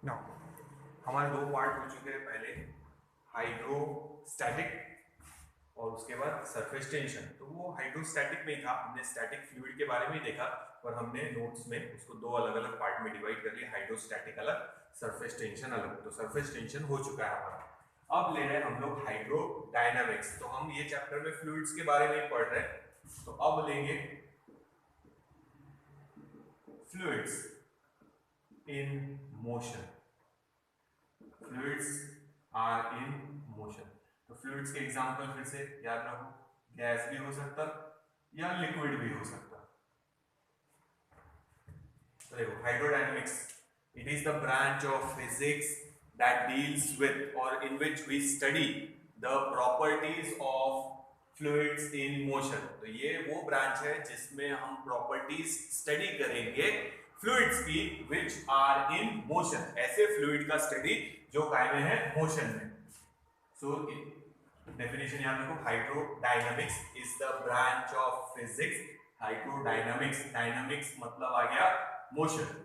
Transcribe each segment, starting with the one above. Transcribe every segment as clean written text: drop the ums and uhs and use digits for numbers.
Now हमारे दो part हो चुके हैं पहले, हाइड्रोस्टैटिक और उसके बाद सरफेस टेंशन। तो वो हाइड्रोस्टैटिक में ही था, हमने स्टैटिक फ्लूइड के बारे में ही देखा, और हमने नोट्स में उसको दो अलग अलग पार्ट में डिवाइड कर लिया, हाइड्रोस्टैटिक अलग, सरफेस टेंशन अलग। तो सरफेस टेंशन हो चुका है हमारा। अब ले रहे हैं हम लोग हाइड्रोडायनामिक्स। तो हम ये चैप्टर में फ्लूइड्स के बारे में ही पढ़ रहे हैं, तो अब लेंगे fluids in motion. Fluids are in motion. तो फ्लूइड्स के एग्जांपल फिर से याद रखो, गैस भी हो सकता या लिक्विड भी हो सकता। तो देखो hydrodynamics, it is the branch of physics that deals with और in which we study the properties of fluids in motion. तो ये वो ब्रांच है जिसमें हम प्रॉपर्टीज स्टडी करेंगे फ्लूइड्स की विच आर इन मोशन, ऐसे फ्लूइड का स्टडी जो काय में है, मोशन में। सो डेफिनेशन याद रखो, hydrodynamics is the branch of physics, hydrodynamics, dynamics मतलब आ गया मोशन,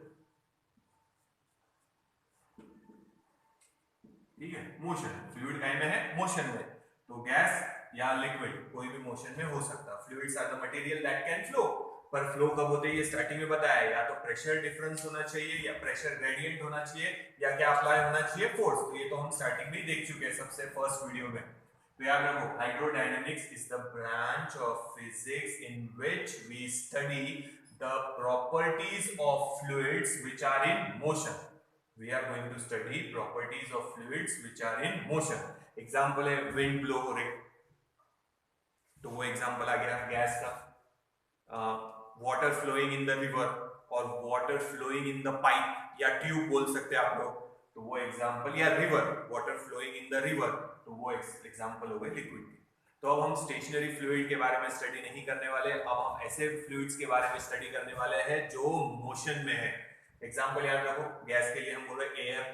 ठीक है, मोशन। फ्लूइड काय में है, मोशन में। तो गैस या लिक्विड कोई भी मोशन में हो सकता। Fluids are the material that can flow, पर फ्लो कब होते हैं ये स्टार्टिंग में बताया, या तो प्रेशर डिफरेंस होना चाहिए, या प्रेशर ग्रेडियंट होना चाहिए, या क्या अप्लाई होना चाहिए, फोर्स। तो ये तो हम स्टार्टिंग में ही देख चुके हैं सबसे फर्स्ट वीडियो में। तो याद रखो, hydrodynamics is the branch of physics in which we study the properties of fluids which are in motion. We are going to study properties of fluids which are in motion. Example है wind blow हो रही, तो वो example आ गया gas का। Water flowing in the river और water flowing in the pipe या ट्यूब बोल सकते हैं आप लोग, तो वो एग्जाम्पल, या river, water flowing in the river, तो वो एग्जाम्पल हो गए लिक्विड के। तो अब हम स्टेशनरी फ्लूइड के बारे में स्टडी नहीं करने वाले, अब हम ऐसे फ्लूइड्स के बारे में स्टडी करने वाले हैं जो मोशन में है। एग्जाम्पल याद रखो, गैस के लिए हम बोल रहे एयर।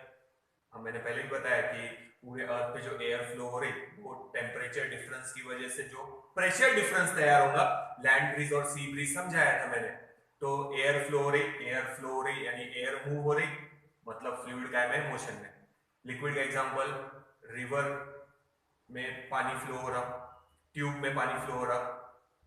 हम मैंने पहले भी बताया कि पूरे अर्थ पे जो एयर फ्लो हो रही, वो टेम्परेचर डिफरेंस की वजह से जो प्रेशर डिफरेंस तैयार होगा, लैंड ब्रीज और सी ब्रीज समझाया था मैंने। तो एयर फ्लो हो रही, एयर फ्लो हो रही यानी एयर मूव हो रही, मतलब फ्लूइड का है मोशन में। लिक्विड का एग्जांपल, रिवर में पानी फ्लो हो रहा, ट्यूब में पानी फ्लो हो रहा,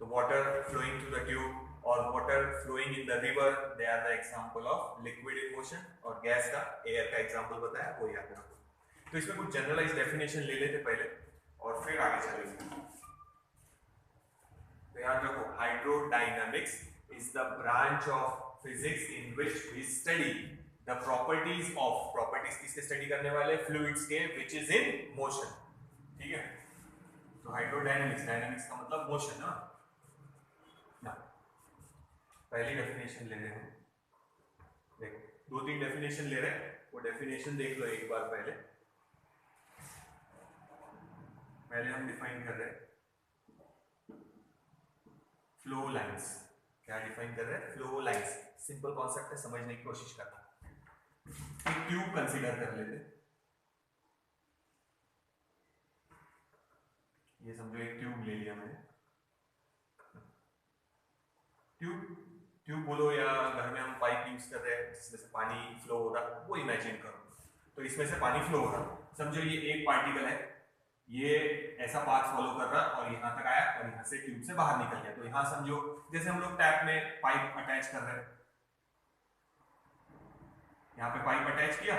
तो water flowing through the tube और water flowing in the river, they are the example of liquid in motion. और गैस का, एयर का एग्जांपल बताया, वो याद रखो। तो इसमें कुछ जनरलाइज डेफिनेशन ले लेते पहले और फिर आगे चलेंगे। तो याद रखो, hydrodynamics is the branch of physics in which we study the properties of, properties किसके स्टडी करने वाले, फ्लूइड्स के, व्हिच इज इन मोशन, ठीक है। तो हाइड्रोडायनामिक्स, डायनामिक्स का मतलब मोशन ना। पहली डेफिनेशन ले रहे हैं, देखो 2-3 डेफिनेशन ले रहे हैं, वो डेफिनेशन देख लो एक बार पहले। पहले हम डिफाइन कर रहे हैं फ्लो लाइंस। क्या डिफाइन कर रहे हैं, फ्लो लाइंस। सिंपल कॉन्सेप्ट है, समझने की कोशिश करना। एक ट्यूब कंसीडर कर लेते, ये समझो एक ट्यूब ले लिया मैंने। ट्यूब बोलो या घर में हम पाइप यूज कर रहे हैं जिसमें से पानी फ्लो हो रहा, वो इमेजिन करो। तो इसमें से पानी फ्लो हो रहा, समझो ये एक पार्टिकल है, ये ऐसा पाथ फॉलो कर रहा और यहाँ तक आया और यहाँ से ट्यूब से बाहर निकल गया। तो यहाँ समझो जैसे हम लोग टैप में पाइप अटैच कर रहे हैं, यहाँ पे पाइप अटैच किया,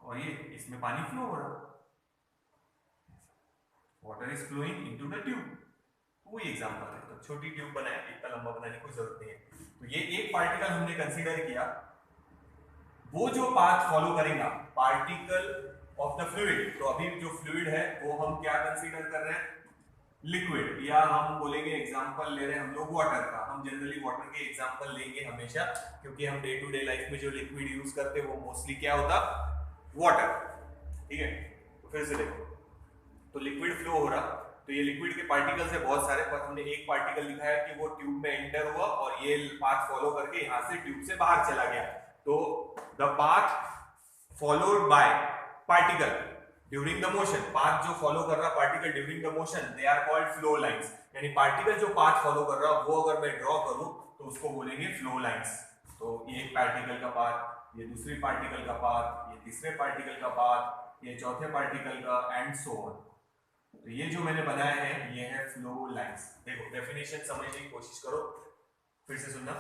और ये इसमें पानी फ्लो हो रहा, water is flowing into the tube. वही एग्जांपल है। तो छोटी ट्यूब बनाए, इतना लंबा बनाने की जरूरत नहीं है। तो ये एक पार्टिकल हमने कंसीडर किया, वो जो पाथ फॉलो करेगा, पार्टिकल ऑफ द फ्लूइड। तो अभी जो फ्लूइड है वो हम क्या कंसीडर कर रहे हैं, लिक्विड, या हम बोलेंगे एग्जांपल ले रहे हैं हम लोग वाटर का। हम जनरली वाटर के एग्जांपल लेंगे हमेशा, क्योंकि हम डे टू डे लाइफ में जो लिक्विड यूज करते हैं वो मोस्टली क्या होता, वाटर, ठीक है। तो फिर से देखो, तो लिक्विड फ्लो हो रहा, तो ये लिक्विड के पार्टिकल्स है बहुत सारे, पर हमने एक पार्टिकल दिखाया कि वो ट्यूब में एंटर हुआ और ये पाथ फॉलो करके यहां से ट्यूब से बाहर चला गया। तो the path followed by particle during the motion, path जो फॉलो कर रहा particle during the motion, they are called flow lines. यानी पार्टिकल जो पाथ फॉलो कर रहा वो अगर मैं ड्रॉ करूं तो उसको बोलेंगे फ्लो लाइंस। तो ये एक पार्टिकल का पाथ, ये दूसरे पार्टिकल का पाथ, ये तीसरे पार्टिकल का पाथ, ये चौथे पार्टिकल का, एंड सो ऑन। तो ये जो मैंने बनाया है ये है फ्लो लाइंस। देखो डेफिनेशन समझने की कोशिश करो, फिर से सुनना।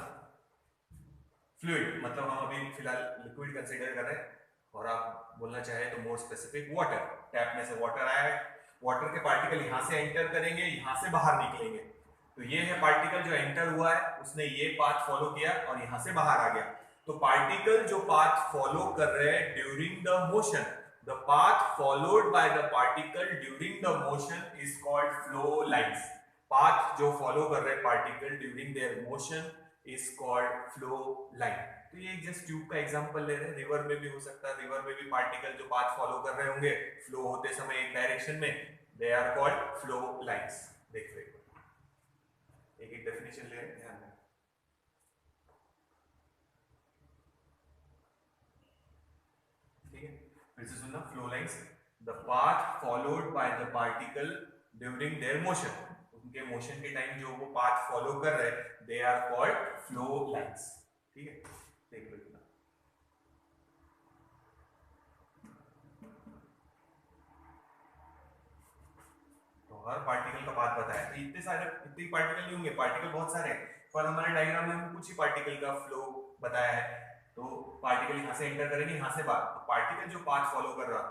फ्लूइड मतलब हम अभी फिलहाल लिक्विड कंसीडर कर रहे हैं, और आप बोलना चाहे तो मोर स्पेसिफिक वाटर। टैप में से वाटर आया है, वाटर के पार्टिकल यहां से एंटर करेंगे, यहां से बाहर निकलेंगे। तो ये है पार्टिकल जो एंटर हुआ है, उसने ये पाथ फॉलो किया और यहां से बाहर आ गया। तो पार्टिकल जो पाथ फॉलो कर रहे हैं during the motion, the path followed by the particle during the motion is called flow lines. Path जो फॉलो कर रहे हैं particle during their motion is called flow line. तो ये जस्ट ट्यूब का एग्जांपल ले रहे हैं, रिवर में भी हो सकता है, रिवर में भी पार्टिकल जो पाथ फॉलो कर रहे होंगे फ्लो होते समय एक डायरेक्शन में, they are called flow lines. देख रहे एक एक डेफिनेशन ले रहे हैं, ध्यान में। ठीक है, फिर से सुनना। Flow lines, the path followed by the particle during their motion, उनके मोशन के टाइम जो वो पाथ फॉलो कर रहे हैं they are called flow lines. ठीक है, देख लो। तो हर पार्टिकल का पाथ बताया, तो इतने पार्टिकल नहीं होंगे, पार्टिकल बहुत सारे हैं, पर हमारे डायग्राम में हम कुछ ही पार्टिकल का फ्लो बताया है। तो पार्टिकल यहां से एंटर करेंगे, यहां से बाहर, तो पार्टिकल जो पाथ फॉलो कर रहा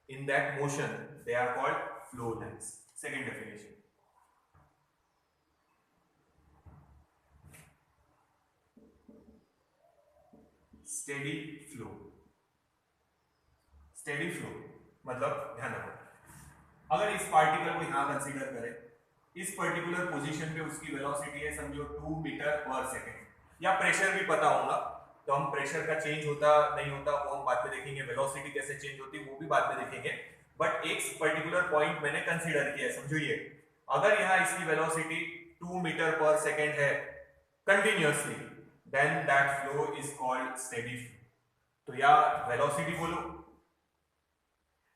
in that motion they are called flow lines. Second definition, steady flow. Steady flow मतलब ध्यान रखो, अगर इस पार्टिकल को यहां कंसीडर करें, इस पर्टिकुलर पोजीशन पे उसकी वेलोसिटी है समझो 2 मीटर पर सेकेंड, या प्रेशर भी पता होगा, तो हम प्रेशर का चेंज होता नहीं होता वो हम बाद में देखेंगे, वेलोसिटी कैसे चेंज होती है वो भी बाद में देखेंगे। बट एक पर्टिकुलर पॉइंट मैंने कंसीडर किया है, समझो ये, अगर यहाँ इसकी वेलोसिटी 2 मीटर पर सेकेंड है continuously, then that flow is called steady flow. तो या वेलोसिटी बोलो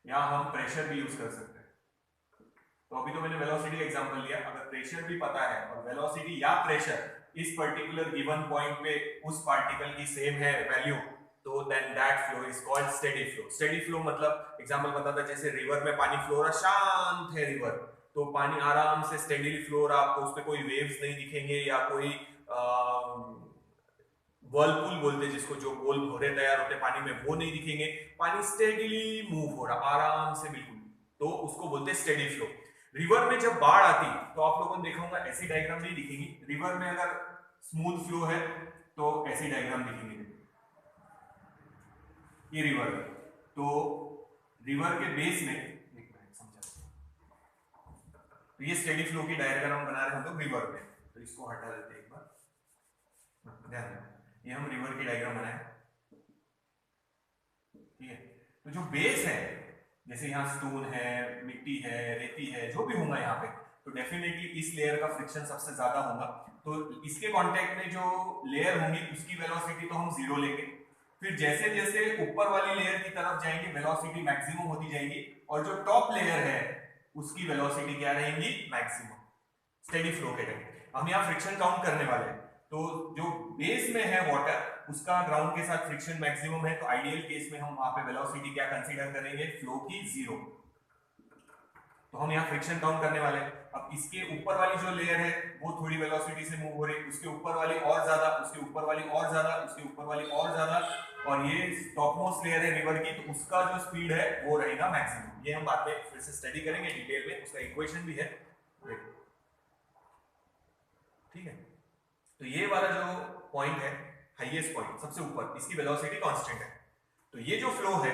या हम प्रेशर भी यूज कर सकते हैं। तो अभी तो मैंने वेलोसिटी एग्जांपल लिया, अगर प्रेशर भी पता है और वेलोसिटी या प्रेशर इस पर्टिकुलर गिवन पॉइंट पे उस पार्टिकल की सेम है वैल्यू, तो then that flow is called steady flow. Steady flow मतलब एग्जांपल बताता, जैसे रिवर में पानी फ्लो रहा, शांत है रिवर, तो पानी आराम से स्टेडीली फ्लो रहा, आपको उस पे कोई वेव्स नहीं दिखेंगे या कोई वर्लपूल बोलते जिसको, जो गोल भोरे तैयार होते पानी में, वो नहीं दिखेंगे, पानी स्टेडीली मूव हो रहा आराम से बिल्कुल, तो उसको बोलते हैं स्टेडी फ्लो। रिवर में जब बाढ़ आती तो आप लोगों ने देखा होगा ऐसी डायग्राम नहीं दिखेगी, रिवर में अगर स्मूथ फ्लो है तो ऐसी डायग्राम दिखेंगे। ये रिवर है, तो रिवर के बेस में एक मिनट समझा, तो ये स्टेडी फ्लो की डायग्राम बना रहे हम लोग रिवर में, तो इसको हटा देते हैं एक बार, ध्यान दें, ये हम रिवर की डायग्राम बनाए, ठीक है। तो जो बेस है, जैसे यहाँ स्टोन है, मिट्टी है, रेती है, जो भी होगा यहाँ पे, तो डेफिनेटली इस लेयर का फ्रिक्शन सबसे ज्यादा होगा, तो इसके कांटेक्ट में जो लेयर होंगी उसकी वेलोसिटी तो हम 0 लेंगे, फिर जैसे जैसे ऊपर वाली लेयर की तरफ जाएंगे वेलोसिटी मैक्सिमम होती जाएगी, और जो टॉप लेयर है उसकी वेलोसिटी क्या रहेगी, मैक्सिमम। स्टेडी फ्लो के टाइम हम यहाँ फ्रिक्शन काउंट करने वाले हैं, तो जो बेस में है वाटर उसका ग्राउंड के साथ फ्रिक्शन मैक्सिमम है, तो आइडियल केस में हम वहां पे वेलोसिटी क्या कंसीडर करेंगे, फ्लो की 0, तो हम यहाँ फ्रिक्शन काउंट करने वाले हैं। अब इसके ऊपर वाली जो लेयर है वो थोड़ी वेलोसिटी से मूव हो रही है, उसके ऊपर वाली और ज्यादा, उसके ऊपर वाली और ज्यादा, उसके ऊपर वाली और ज्यादा, और ये टॉप मोस्ट लेयर है रिवर की, तो उसका जो स्पीड है वो रहेगा मैक्सिमम। ये हम बाद में फिर से स्टडी करेंगे डिटेल में, उसका इक्वेशन भी है, ठीक है। तो ये वाला जो पॉइंट है हाईएस्ट पॉइंट सबसे ऊपर, इसकी वेलोसिटी कांस्टेंट है, तो ये जो फ्लो है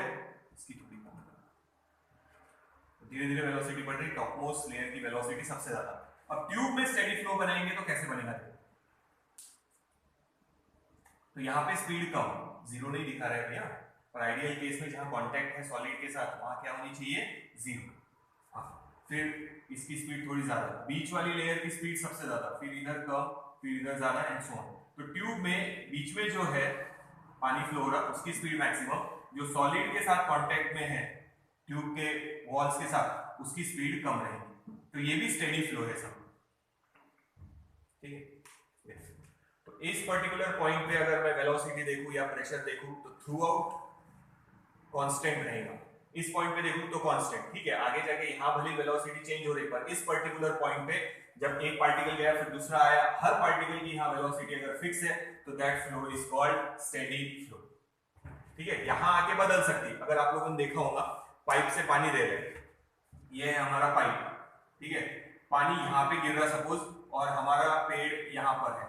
इसकी थोड़ी धीरे धीरे वेलोसिटी बढ़ रही, टॉप मोस्ट लेयर की वेलोसिटी सबसे ज्यादा। अब ट्यूब में स्टेडी फ्लो बनाएंगे तो कैसे बनेगा, तो यहाँ पे स्पीड कम, 0 नहीं दिखा रहा है भैया, और आइडियल केस में जहां कांटेक्ट है सॉलिड के साथ वहां क्या होनी चाहिए, 0। हाँ, फिर इसकी स्पीड थोड़ी ज्यादा, बीच वाली लेयर की स्पीड सबसे ज्यादा, फिर इधर कम, फिर इधर ज्यादा, एंड सो ऑन। तो ट्यूब में बीच में जो है पानी फ्लो हो रहा उसकी स्पीड मैक्सिमम, जो सॉलिड के साथ कांटेक्ट में है ट्यूब के वॉल्स के साथ उसकी स्पीड कम रहेगी, तो ये भी स्टेडी फ्लो है सब, ठीक है। तो इस पर्टिकुलर पॉइंट पे अगर मैं वेलोसिटी देखूं या प्रेशर देखूं तो थ्रू आउट कांस्टेंट रहेगा। इस पॉइंट पे देखूं तो कांस्टेंट, ठीक है। आगे जाके यहां भले वेलोसिटी चेंज हो रही पर इस पर्टिकुलर पॉइंट पे जब एक पार्टिकल गया फिर दूसरा आया, हर पार्टिकल की यहां वेलोसिटी अगर फिक्स है तो that flow is called steady flow, ठीक है। यहां आके बदल सकती है। अगर आप लोगों ने देखा होगा पाइप से पानी दे रहे हैं, ये है हमारा पाइप, ठीक है। पानी यहां पे गिर रहा सपोज और हमारा पेड़ यहां पर है,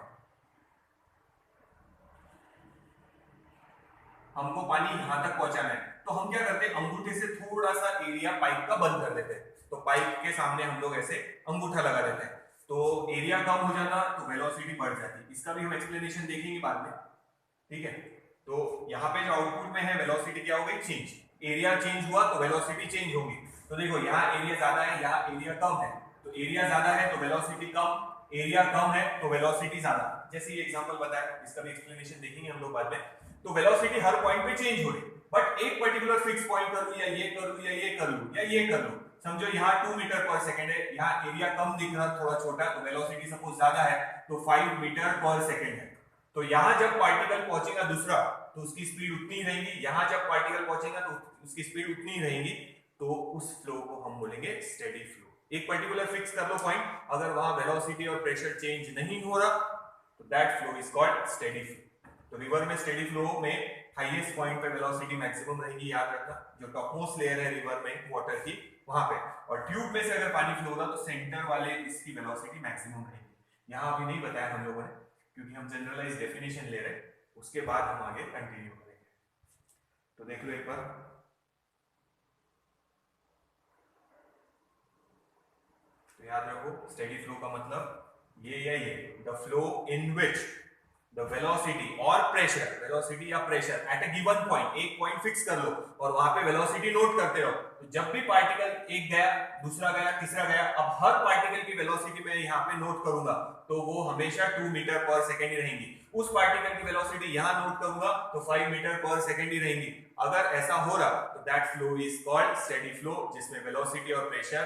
हमको पानी यहां तक पहुंचाना है तो हम क्या करते हैं, अंगूठे से थोड़ा सा एरिया पाइप का बंद कर देते हैं। तो पाइप के सामने हम लोग ऐसे अंगूठा लगा देते हैं, तो एरिया कम हो जाता तो वेलोसिटी बढ़ जाती। इसका भी हम एक्सप्लेनेशन देखेंगे बाद में, ठीक है। तो यहाँ पे जो आउटपुट में है वेलोसिटी क्या हो गई, चेंज। एरिया चेंज हुआ तो वेलोसिटी चेंज होगी। तो देखो यहाँ एरिया ज्यादा है, यहाँ एरिया कम है, तो एरिया ज्यादा है तो वेलोसिटी कम, एरिया कम है तो वेलोसिटी ज्यादा। जैसे ये एग्जांपल बताया, इसका भी एक्सप्लेनेशन देखेंगे हम लोग बाद में। तो वेलोसिटी हर पॉइंट पे चेंज हो रही, बट एक पर्टिकुलर फिक्स पॉइंट कर लूं या ये कर लूं या ये कर लूं या ये कर लूं, समझो यहाँ 2 मीटर पर सेकंड है, यहाँ एरिया कम दिख रहा थोड़ा छोटा, तो वेलोसिटी सपोज ज्यादा है तो 5 मीटर पर सेकंड है। तो यहाँ जब पार्टिकल पहुंचेगा दूसरा तो उसकी स्पीड उतनी ही रहेगी, यहाँ जब पार्टिकल पहुंचेगा तो उसकी स्पीड उतनी ही रहेगी। तो उस फ्लो को हम बोलेंगे स्टेडी फ्लो। एक पर्टिकुलर फिक्स कर लो पॉइंट, अगर वहां वेलोसिटी और प्रेशर चेंज नहीं हो रहा तो that flow is called steady flow. तो रिवर में स्टेडी फ्लो में हाईएस्ट पॉइंट पे वेलोसिटी मैक्सिमम रहेगी, याद रखना। जो टॉपमोस्ट लेयर है रिवर में वाटर की वहां पे, और ट्यूब में से अगर पानी फ्लो होगा तो सेंटर वाले इसकी वेलोसिटी मैक्सिमम रहेगी। यहां अभी नहीं बताया हम लोगों ने क्योंकि हम जनरलाइज डेफिनेशन ले रहे हैं, उसके बाद हम आगे कंटिन्यू करेंगे। तो देख लो एक बार, तो याद रखो स्टेडी फ्लो का मतलब ये या ये, the flow in which the velocity और प्रेशर, वेलोसिटी या pressure at a given point, एक पॉइंट फिक्स कर लो और वहां पे वेलोसिटी नोट करते रहो। तो जब भी पार्टिकल एक गया, दूसरा गया, तीसरा गया, अब हर पार्टिकल की वेलोसिटी मैं यहाँ पे नोट करूंगा तो वो हमेशा 2 मीटर पर सेकेंड ही रहेंगी। उस पार्टिकल की वेलोसिटी यहाँ नोट करूंगा तो 5 मीटर पर सेकेंड ही रहेंगी। अगर ऐसा हो रहा तो that flow is called steady flow, जिसमें वेलोसिटी और प्रेशर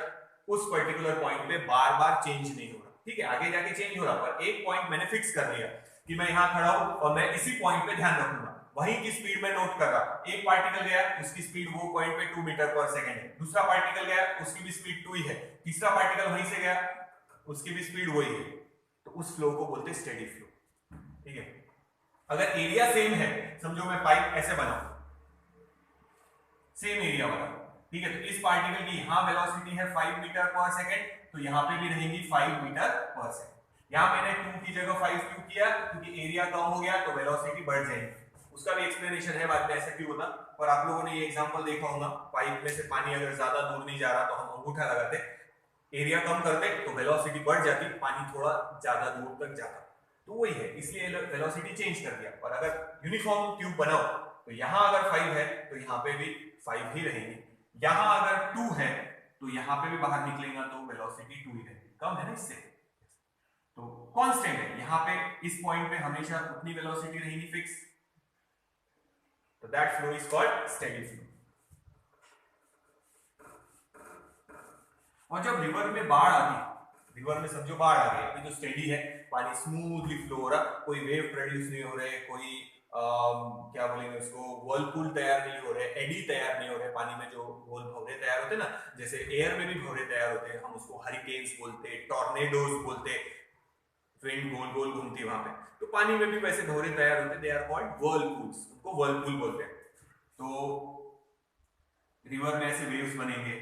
उस पर्टिकुलर पॉइंट पे बार बार चेंज नहीं हो रहा, ठीक है। आगे जाके चेंज हो रहा पर एक पॉइंट मैंने फिक्स कर लिया कि मैं यहाँ खड़ा हूं और मैं इसी पॉइंट पे ध्यान रखूंगा, वहीं की स्पीड में नोट कर रहा। एक पार्टिकल गया, उसकी स्पीड वो पॉइंट पे 2 मीटर पर सेकंड है, दूसरा पार्टिकल गया, उसकी भी स्पीड 2 ही है, तीसरा पार्टिकल वहीं से गया, उसकी भी स्पीड वही है। तो उस फ्लो को बोलते हैं स्टेडी फ्लो, ठीक है। अगर एरिया सेम है, समझो मैं पाइप ऐसे बनाऊं, सेम एरिया वाला, ठीक है। तो इस पार्टिकल की यहां वेलोसिटी है 5 मीटर पर सेकंड, तो यहां पे भी रहेगी 5 मीटर पर सेकंड। यहां मैंने 2 की जगह 5 क्यों किया, क्योंकि एरिया कम हो गया तो वेलोसिटी बढ़ जाएगी। उसका भी एक्सप्लेनेशन है बाद में ऐसा क्यों होता, पर आप लोगों ने ये एग्जांपल देखा होगा, पाइप में से पानी अगर ज्यादा दूर नहीं जा रहा तो हम अंगूठा लगाते, एरिया कम करते तो वेलोसिटी बढ़ जाती, पानी थोड़ा ज्यादा दूर तक जाता। तो वही है, इसलिए वेलोसिटी चेंज कर दिया। पर अगर यूनिफॉर्म ट्यूब बनाओ तो यहां अगर 5 है तो यहां पे भी 5 ही रहेगी, यहां अगर 2 है तो यहां पे भी बाहर निकलेगा तो वेलोसिटी 2 ही रहेगी, कम है ना इससे, तो कांस्टेंट है। यहां पे इस पॉइंट पे हमेशा उतनी वेलोसिटी रहेगी फिक्स, तो that flow is called steady flow. और जब रिवर में बाढ़ आती, रिवर में समझो बाढ़ आ गई, अभी तो स्टेडी है, पानी स्मूथली फ्लो हो रहा, कोई वेव प्रोड्यूस नहीं हो रहे, कोई क्या बोलेंगे उसको, वर्लपूल तैयार नहीं हो रहे, एडी तैयार नहीं हो रहे, पानी में जो गोल भंवरे तैयार होते ना, जैसे एयर में भी भंवरे तैयार होते हैं, हम उसको हरिकेन्स बोलते हैं, टॉर्नेडोज बोलते हैं, विंड गोल गोल घूमती है वहां पे, तो पानी में भी वैसे भंवरे तैयार होते हैं, दे आर कॉल्ड व्हर्लपूल्स, उनको व्हर्लपूल बोलते हैं। तो रिवर में ऐसे वेव्स बनेंगे,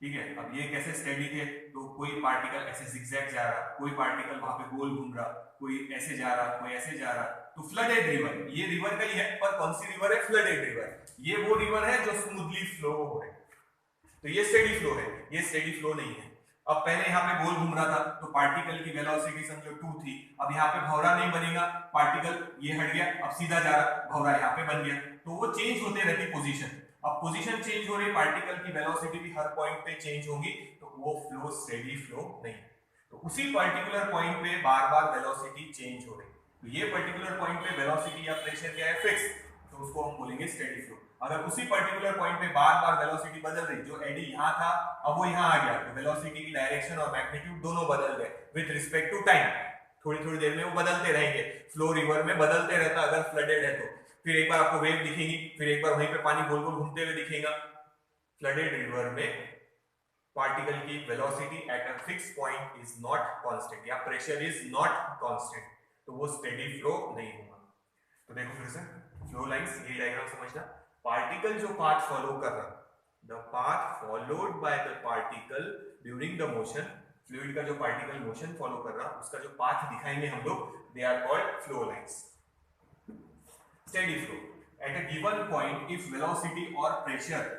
ठीक है। अब ये कैसे स्टेडी थे, तो कोई पार्टिकल ऐसे जिगजैग जा रहा, कोई पार्टिकल वहां पे गोल घूम रहा, कोई ऐसे जा रहा, कोई ऐसे जा रहा, तो फ्लडेड रिवर, ये रिवर का ही है, पर कौन सी रिवर है, फ्लडेड रिवर। ये वो रिवर है जो स्मूथली फ्लो हो रही, तो ये स्टेडी फ्लो है, ये स्टेडी फ्लो नहीं है। अब पहले यहाँ पे गोल घूम रहा था तो पार्टिकल की वेलोसिटी समझो 2 थी, अब यहाँ पे भंवरा नहीं बनेगा, पार्टिकल ये हट गया, अब सीधा जा रहा, भंवरा यहाँ पे बन गया, तो वो चेंज होते रहती पोजीशन। अब पोजीशन चेंज हो रही, पार्टिकल की वेलोसिटी भी हर पॉइंट पे चेंज होगी, तो वो फ्लो स्टेडी फ्लो नहीं है। तो उसी पर्टिकुलर पॉइंट पे बार बार वेलोसिटी चेंज हो रही, तो ये पर्टिकुलर पॉइंट पे वेलोसिटी या प्रेशर क्या है, फिक्स, तो उसको हम बोलेंगे स्टेडी फ्लो। अगर उसी पर्टिकुलर पॉइंट पे बार बार वेलोसिटी बदल रही, जो एडी यहां था अब वो यहां आ गया, तो वेलोसिटी की डायरेक्शन और मैग्नीट्यूड दोनों बदल गए विद रिस्पेक्ट टू टाइम। थोड़ी थोड़ी देर में वो बदलते रहेंगे। फ्लो रिवर में बदलते रहता अगर फ्लडेड है तो। फिर एक बार आपको वेव दिखेगी, फिर एक बार वहीं पे पानी गोल गोल घूमते हुए दिखेगा। फ्लडेड रिवर में पार्टिकल की velocity at a fix point is not constant या प्रेशर इज नॉट कांस्टेंट, तो वो स्टेडी फ्लो नहीं होगा। तो देखो फिर से फ्लो लाइंस, ये डायग्राम समझना। पार्टिकल जो पाथ फॉलो कर रहा, the path followed by the particle during the motion, fluid का जो पार्टिकल मोशन फॉलो कर रहा उसका जो पाथ दिखाएंगे हम लोग, they are called flow lines. Steady flow at a given point if velocity और pressure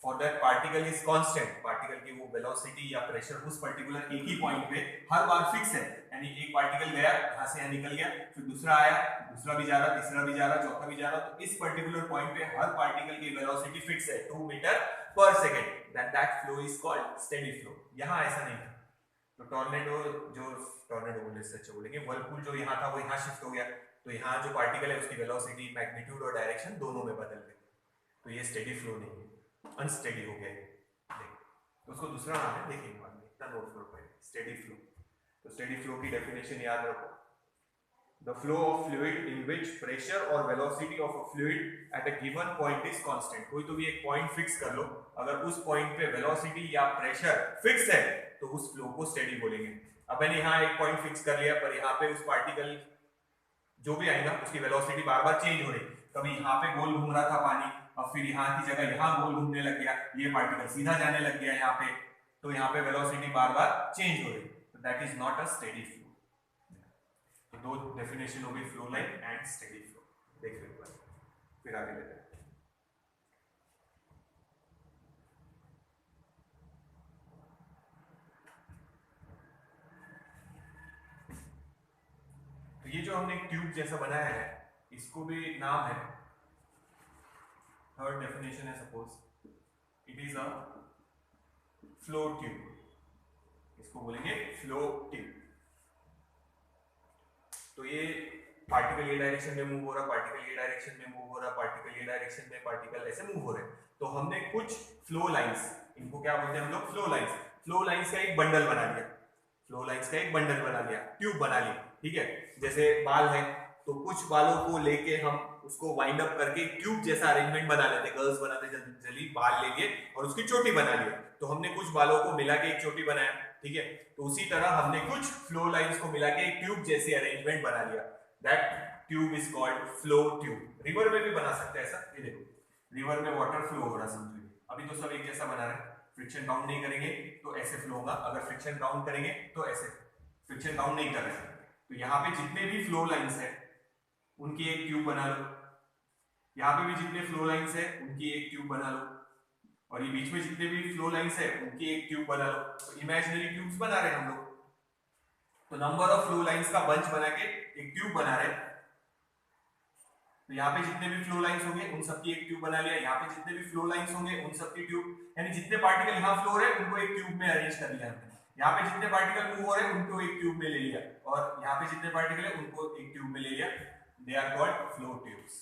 for that particle is constant, particle की वो वेलोसिटी या प्रेशर उस पर्टिकुलर एक ही पॉइंट पे हर बार फिक्स है, यानी एक पार्टिकल गया यहां से यहां निकल गया, फिर दूसरा आया, दूसरा भी जा रहा, तीसरा भी जा रहा, चौथा भी जा रहा, तो इस पर्टिकुलर पॉइंट पे हर पार्टिकल की वेलोसिटी फिक्स है 2 metre per second, then that flow is called steady flow. यहां ऐसा नहीं था। तो टॉर्नेडो बोलने से अच्छा बोलेंगे, व्हर्लपूल जो यहाँ था वो यहाँ शिफ्ट हो गया, तो यहाँ जो पार्टिकल है उसकी वेलोसिटी, मैग्नीट्यूड और डायरेक्शन दोनों में बदल गई, तो ये स्टेडी फ्लो नहीं है, अनस्टेडी हो गया। तो उसको दूसरा नाम है, देखिए बाद में इतना नोट करो पहले, स्टेडी फ्लो। तो स्टेडी फ्लो की डेफिनेशन याद रखो, the flow of fluid in which pressure or velocity of a fluid at a given point is constant। कोई तो भी एक पॉइंट फिक्स कर लो, अगर उस पॉइंट पे वेलोसिटी या प्रेशर फिक्स है तो उस फ्लो को स्टेडी बोलेंगे। अब मैंने यहाँ एक पॉइंट फिक्स कर लिया, पर यहाँ पे उस पार्टिकल जो भी आएगा उसकी वेलोसिटी बार बार चेंज हो रही, कभी यहाँ पे गोल घूम रहा था पानी, अब फिर यहाँ की जगह यहाँ गोल घूमने लग गया, ये पार्टिकल सीधा जाने लग गया यहाँ पे, तो यहाँ पे वेलोसिटी बार बार चेंज हो रही, तो that is not a steady flow. तो दो डेफिनेशन हो गई, flow line and steady flow. देख लो एक बार, फिर आगे लेते हैं। तो ये जो हमने ट्यूब जैसा बनाया है, इसको भी नाम है, थर्ड डेफिनेशन है, suppose it is a flow tube, इसको बोलेंगे फ्लो ट्यूब। तो ये पार्टिकल ये डायरेक्शन में मूव हो रहा, पार्टिकल ये डायरेक्शन में मूव हो रहा, पार्टिकल ये डायरेक्शन में, पार्टिकल ऐसे मूव हो रहे, तो हमने कुछ फ्लो लाइंस, इनको क्या बोलते हैं हम लोग, फ्लो लाइंस। फ्लो लाइंस का एक बंडल बना लिया, फ्लो लाइंस का एक बंडल बना लिया, ट्यूब बना ली, ठीक है। जैसे बाल है तो कुछ बालों को लेके हम उसको वाइंड अप करके ट्यूब जैसा अरेंजमेंट बना लेते, गर्ल्स बनाते जल्दी बाल ले लिए और उसकी चोटी बना लिया, तो हमने कुछ बालों को मिला के एक चोटी बनाया, ठीक है। तो उसी तरह हमने कुछ फ्लो लाइंस को मिला के एक ट्यूब जैसी अरेंजमेंट बना लिया, that tube is called flow tube. River में भी बना सकते हैं ऐसा, ये देखो रिवर में वाटर फ्लो हो रहा, समझो अभी तो सब एक जैसा बना रहे, फ्रिक्शन काउंट नहीं करेंगे तो ऐसे फ्लो होगा, अगर फ्रिक्शन काउंट करेंगे तो ऐसे, फ्रिक्शन काउंट नहीं कर रहे, तो यहाँ पे जितने भी फ्लो लाइंस है उनकी एक ट्यूब बना लो, यहाँ पे भी जितने फ्लो लाइंस है उनकी एक ट्यूब बना लो, और ये बीच में जितने भी फ्लो लाइंस है उनकी एक ट्यूब बना लो, तो इमेजिनरी ट्यूब्स बना रहे हैं हम लोग। तो नंबर ऑफ फ्लो लाइंस का बंच बना के एक ट्यूब बना रहे, तो यहाँ पे जितने भी फ्लो लाइंस होंगे उन सबकी एक ट्यूब बना लिया, यहाँ पे जितने भी फ्लो लाइंस होंगे उन सबकी ट्यूब, यानी जितने पार्टिकल यहाँ फ्लो हो रहे हैं उनको एक ट्यूब में अरेंज कर लिया हमने, यहाँ पे जितने पार्टिकल मूव हो रहे हैं उनको एक ट्यूब में ले लिया, और यहाँ पे जितने पार्टिकल है उनको एक ट्यूब में ले लिया, they are called flow tubes.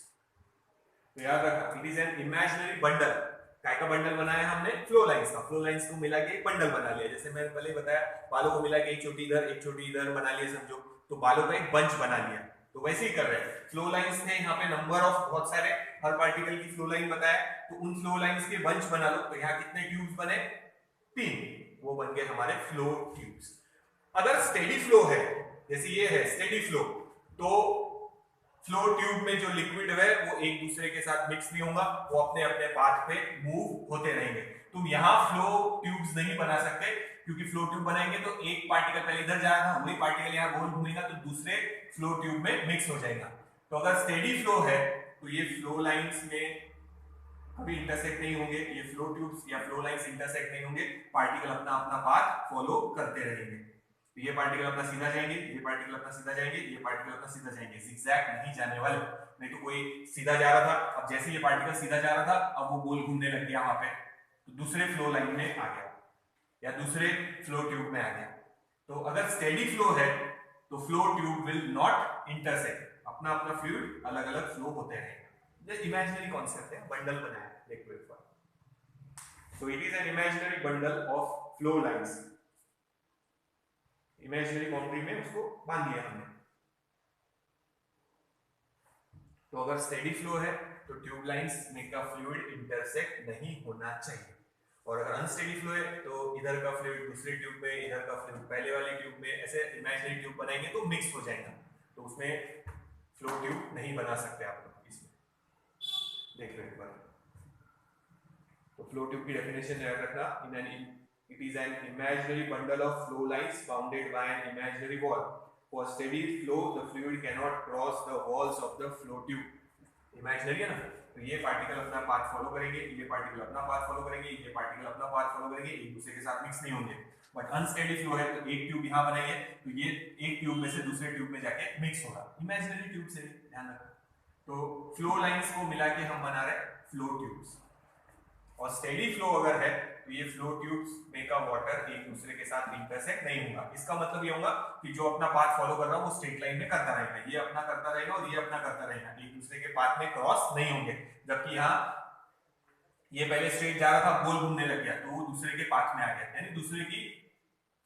तो याद रखना, it is an imaginary bundle. काय का बंडल बनाया हमने, फ्लो लाइंस का, फ्लो लाइंस को मिला के एक बंडल बना लिया, जैसे मैंने पहले बताया बालों को मिला के एक चोटी इधर एक चोटी इधर बना लिया, समझो, तो बालों का एक बंच बना लिया, तो वैसे ही कर रहे हैं। फ्लो लाइंस थे यहाँ पे नंबर ऑफ बहुत सारे, हर पार्टिकल की फ्लो लाइन बताया, तो उन फ्लो लाइंस के बंच बना लो, तो यहाँ कितने ट्यूब्स बने, 3, वो बन गए हमारे फ्लो ट्यूब्स। अगर स्टेडी फ्लो है, जैसे ये है स्टेडी फ्लो, तो फ्लो ट्यूब में जो लिक्विड है वो एक दूसरे के साथ मिक्स नहीं होगा, वो अपने अपने पाथ पे मूव होते रहेंगे। तुम यहाँ फ्लो ट्यूब्स नहीं बना सकते, क्योंकि फ्लो ट्यूब बनाएंगे तो एक पार्टिकल पहले इधर जा रहा था, वही पार्टिकल यहाँ गोल घूमेगा तो दूसरे फ्लो ट्यूब में मिक्स हो जाएगा। तो अगर स्टेडी फ्लो है तो ये फ्लो लाइंस में कभी इंटरसेक्ट नहीं होंगे, ये फ्लो ट्यूब्स या फ्लो लाइंस इंटरसेक्ट नहीं होंगे, पार्टिकल अपना अपना पाथ फॉलो करते रहेंगे। तो ये पार्टिकल अपना सीधा जाएंगे, ये पार्टिकल अपना सीधा जाएंगे, ये पार्टिकल अपना सीधा जाएंगे, zigzag नहीं जाने वाले। नहीं तो कोई सीधा जा रहा था, अब जैसे ये पार्टिकल सीधा जा रहा था अब वो गोल घूमने लग गया वहां पे, तो दूसरे फ्लो लाइन में आ गया या दूसरे फ्लो ट्यूब में आ गया। तो अगर स्टेडी फ्लो है तो flow tube will not intersect, अपना अपना फ्लूइड अलग अलग फ्लो होते रहेगा। ये इमेजिनरी कॉन्सेप्ट है, बंडल बनाया, देखो एक बार। So it is an imaginary bundle of flow lines. Imaginary boundary में उसको बांध लिया हमने। तो अगर स्टेडी फ्लो है तो ट्यूब लाइंस में का फ्लूइड इंटरसेक्ट नहीं होना चाहिए, और अगर अनस्टेडी फ्लो है तो इधर का फ्लूइड दूसरे ट्यूब में, इधर का फ्लूइड पहले वाले ट्यूब में, ऐसे इमेजिनरी ट्यूब बनाएंगे तो मिक्स हो जाएगा, तो उसमें फ्लो ट्यूब नहीं बना सकते आप लोग। इसमें देख लो एक बार। तो फ्लो ट्यूब की डेफिनेशन याद रखना, it is an imaginary bundle of flow lines bounded by an imaginary wall. For steady flow the fluid cannot cross the walls of the flow tube. Imaginary है ना, तो ये पार्टिकल अपना path follow करेंगे, ये particle अपना path follow करेंगे, ये पार्टिकल अपना पाथ फॉलो करेंगे, एक दूसरे के साथ मिक्स नहीं होंगे। बट अनस्टेडी फ्लो है तो एक ट्यूब यहाँ बनाएंगे तो ये एक ट्यूब में से दूसरे ट्यूब में जाके मिक्स होगा, इमेजिनरी ट्यूब से, ध्यान रखना। तो फ्लो लाइंस को मिला के हम बना रहे फ्लो ट्यूब्स। और स्टेडी फ्लो अगर है तो ये फ्लो ट्यूब्स में का वाटर एक दूसरे के साथ इंटरसेक्ट नहीं होगा। इसका मतलब ये होगा कि जो अपना पाथ फॉलो कर रहा है वो स्ट्रेट लाइन में करता रहेगा, ये अपना करता रहेगा और ये अपना करता रहेगा, एक दूसरे के पाथ में क्रॉस नहीं होंगे। जबकि यहाँ ये पहले स्ट्रेट जा रहा था, गोल घूमने लग गया तो वो दूसरे के पाथ में आ गया, यानी दूसरे की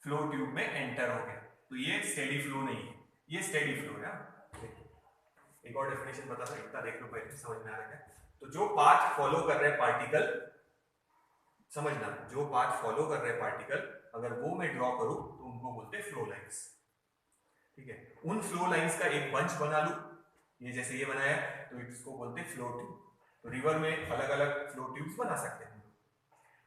फ्लो ट्यूब में एंटर हो गया, तो ये स्टेडी फ्लो नहीं है, ये स्टेडी फ्लो है। एक और डेफिनेशन बता था, इतना देख लो पहले, समझ में आ रहा है। तो जो पाथ फॉलो कर रहे पार्टिकल, समझना, जो पाथ फॉलो कर रहे पार्टिकल अगर वो मैं ड्रॉ करूं तो उनको बोलते हैं फ्लो लाइंस, ठीक है। उन फ्लो लाइंस का एक बंच बना लूं, ये जैसे ये बनाया तो इसको बोलते हैं फ्लो ट्यूब। तो रिवर में अलग अलग फ्लो ट्यूब्स बना सकते हैं।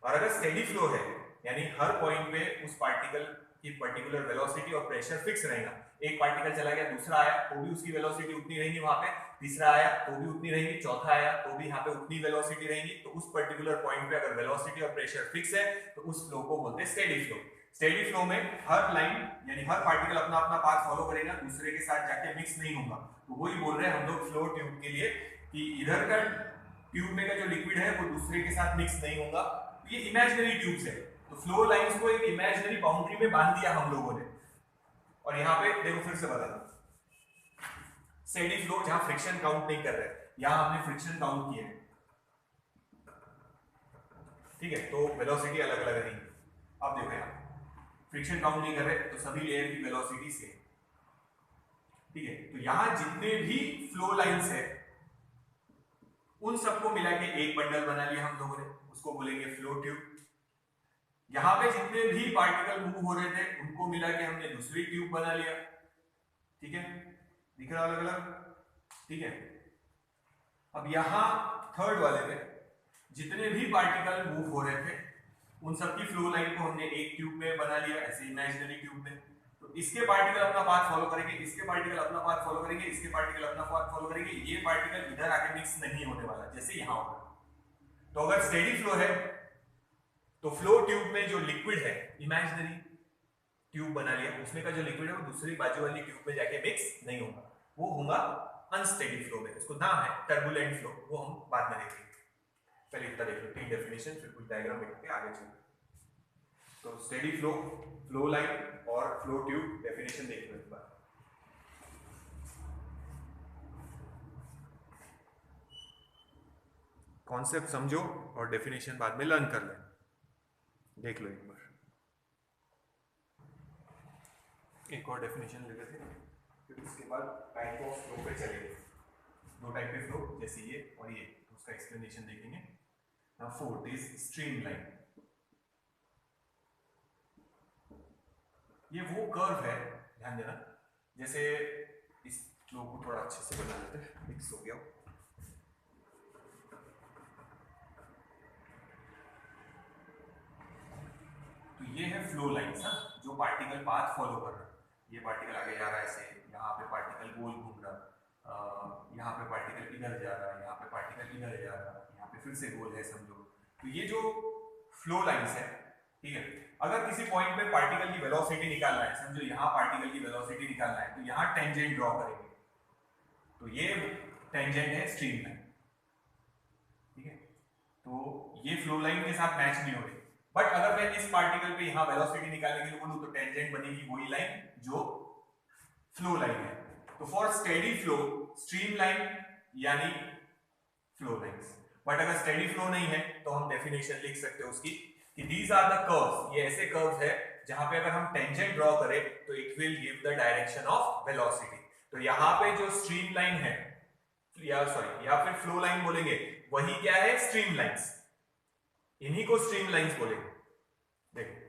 और अगर स्टेडी फ्लो है यानी हर पॉइंट पे उस पार्टिकल की पर्टिकुलर वेलोसिटी और प्रेशर फिक्स रहेगा, एक पार्टिकल चला गया, दूसरा आया तो भी उसकी वेलोसिटी उतनी रहेगी वहां पे, तीसरा आया तो भी उतनी रहेगी, चौथा आया तो भी यहाँ पे उतनी वेलोसिटी रहेगी। तो उस पर्टिकुलर पॉइंट पे अगर वेलोसिटी और प्रेशर फिक्स है तो उस फ्लो को बोलते हैं स्टेडी फ्लो। स्टेडी फ्लो में हर लाइन यानी हर पार्टिकल अपना अपना पाथ फॉलो करेगा, दूसरे के साथ जाके मिक्स नहीं होगा। तो वही बोल रहे हैं हम लोग फ्लो ट्यूब के लिए कि इधर का ट्यूब में का जो लिक्विड है वो दूसरे के साथ मिक्स नहीं होगा। ये इमेजिनरी ट्यूब्स है, तो फ्लो लाइंस को एक इमेजिनरी बाउंड्री में बांध दिया हम लोगों ने। और यहाँ पे देखो फिर से बता दो, स्टेडी फ्लो जहां फ्रिक्शन काउंट नहीं कर रहे, यहां हमने फ्रिक्शन काउंट किया है, ठीक है, तो वेलोसिटी अलग अलग रहेगी। अब देखो यहाँ फ्रिक्शन काउंट नहीं कर रहे तो सभी लेयर की वेलोसिटी सेम, ठीक है। तो यहां जितने भी फ्लो लाइंस है उन सबको मिला के एक बंडल बना लिया हम लोगों ने, उसको बोलेंगे फ्लो ट्यूब। यहां पे जितने भी पार्टिकल मूव हो रहे थे उनको मिला के हमने दूसरी ट्यूब बना लिया, ठीक है, दिख रहा अलग अलग, ठीक है। अब यहां थर्ड वाले में जितने भी पार्टिकल मूव हो रहे थे उन सबकी फ्लो लाइन को हमने एक ट्यूब में बना लिया, ऐसे इमेजिनरी ट्यूब में। तो इसके पार्टिकल अपना पाथ फॉलो करेंगे, इसके पार्टिकल अपना पाथ फॉलो करेंगे, इसके पार्टिकल अपना पाथ फॉलो करेंगे, ये पार्टिकल इधर आके मिक्स नहीं होने वाला जैसे यहां होगा। तो अगर स्टेडी फ्लो है तो फ्लो ट्यूब में जो लिक्विड है, इमेजिनरी ट्यूब बना लिया, उसमें का जो लिक्विड है वो दूसरी बाजू वाली ट्यूब में जाके मिक्स नहीं होगा, वो होगा अनस्टेडी फ्लो में। उसको नाम है टर्बुलेंट फ्लो, वो हम बाद में देखेंगे। पहले इतना देख लो, तीन डेफिनेशन, फिर कुछ डायग्राम देख के आगे चलते। तो स्टेडी फ्लो, फ्लो लाइन और फ्लो ट्यूब डेफिनेशन देख लो एक बार। कॉन्सेप्ट समझो और डेफिनेशन बाद में लर्न कर लें, देख लो एक बार। एक और डेफिनेशन ले लेते हैं, फिर उसके बाद टाइप ऑफ फ्लो पे चलेंगे। दो टाइप के फ्लो, जैसे ये और ये, उसका एक्सप्लेनेशन देखेंगे। Now fourth is stream line. ये वो कर्व है, ध्यान देना, जैसे इस फ्लो को थोड़ा अच्छे से बना लेते हैं, मिक्स हो गया। तो ये है फ्लो लाइंस, जो पार्टिकल पाथ फॉलो कर रहा है। ये पार्टिकल आगे जा रहा है ऐसे, यहाँ पे पार्टिकल गोल घूम रहा, यहाँ पे पार्टिकल इधर जा रहा है, यहाँ पे पार्टिकल इधर जा रहा है, यहाँ पे फिर से गोल है समझो। तो ये जो फ्लो लाइंस है, ठीक है, अगर किसी पॉइंट पे पार्टिकल की वेलोसिटी निकालना है, समझो यहाँ पार्टिकल की वेलोसिटी निकालना है, तो यहाँ टेंजेंट ड्रॉ करेंगे, तो ये टेंजेंट है स्ट्रीम लाइन, ठीक है। तो ये फ्लो लाइन के साथ मैच नहीं हो रही। बट अगर मैं इस पार्टिकल पे यहाँ वेलोसिटी निकालने के लिए बोलूं तो टेंजेंट बनेगी वही लाइन जो फ्लो लाइन है। तो for steady flow stream line यानी फ्लो लाइंस। बट अगर स्टेडी फ्लो नहीं है तो हम डेफिनेशन लिख सकते हैं उसकी कि दीज आर द कर्व्स, ये ऐसे कर्व्स है जहां पे अगर हम टेंजेंट ड्रॉ करें तो it will give the direction of velocity. तो यहाँ पे जो स्ट्रीम लाइन है या फिर फ्लो लाइन बोलेंगे, वही क्या है, स्ट्रीम लाइंस, इन्हीं को स्ट्रीम लाइंस बोलेंगे। देखो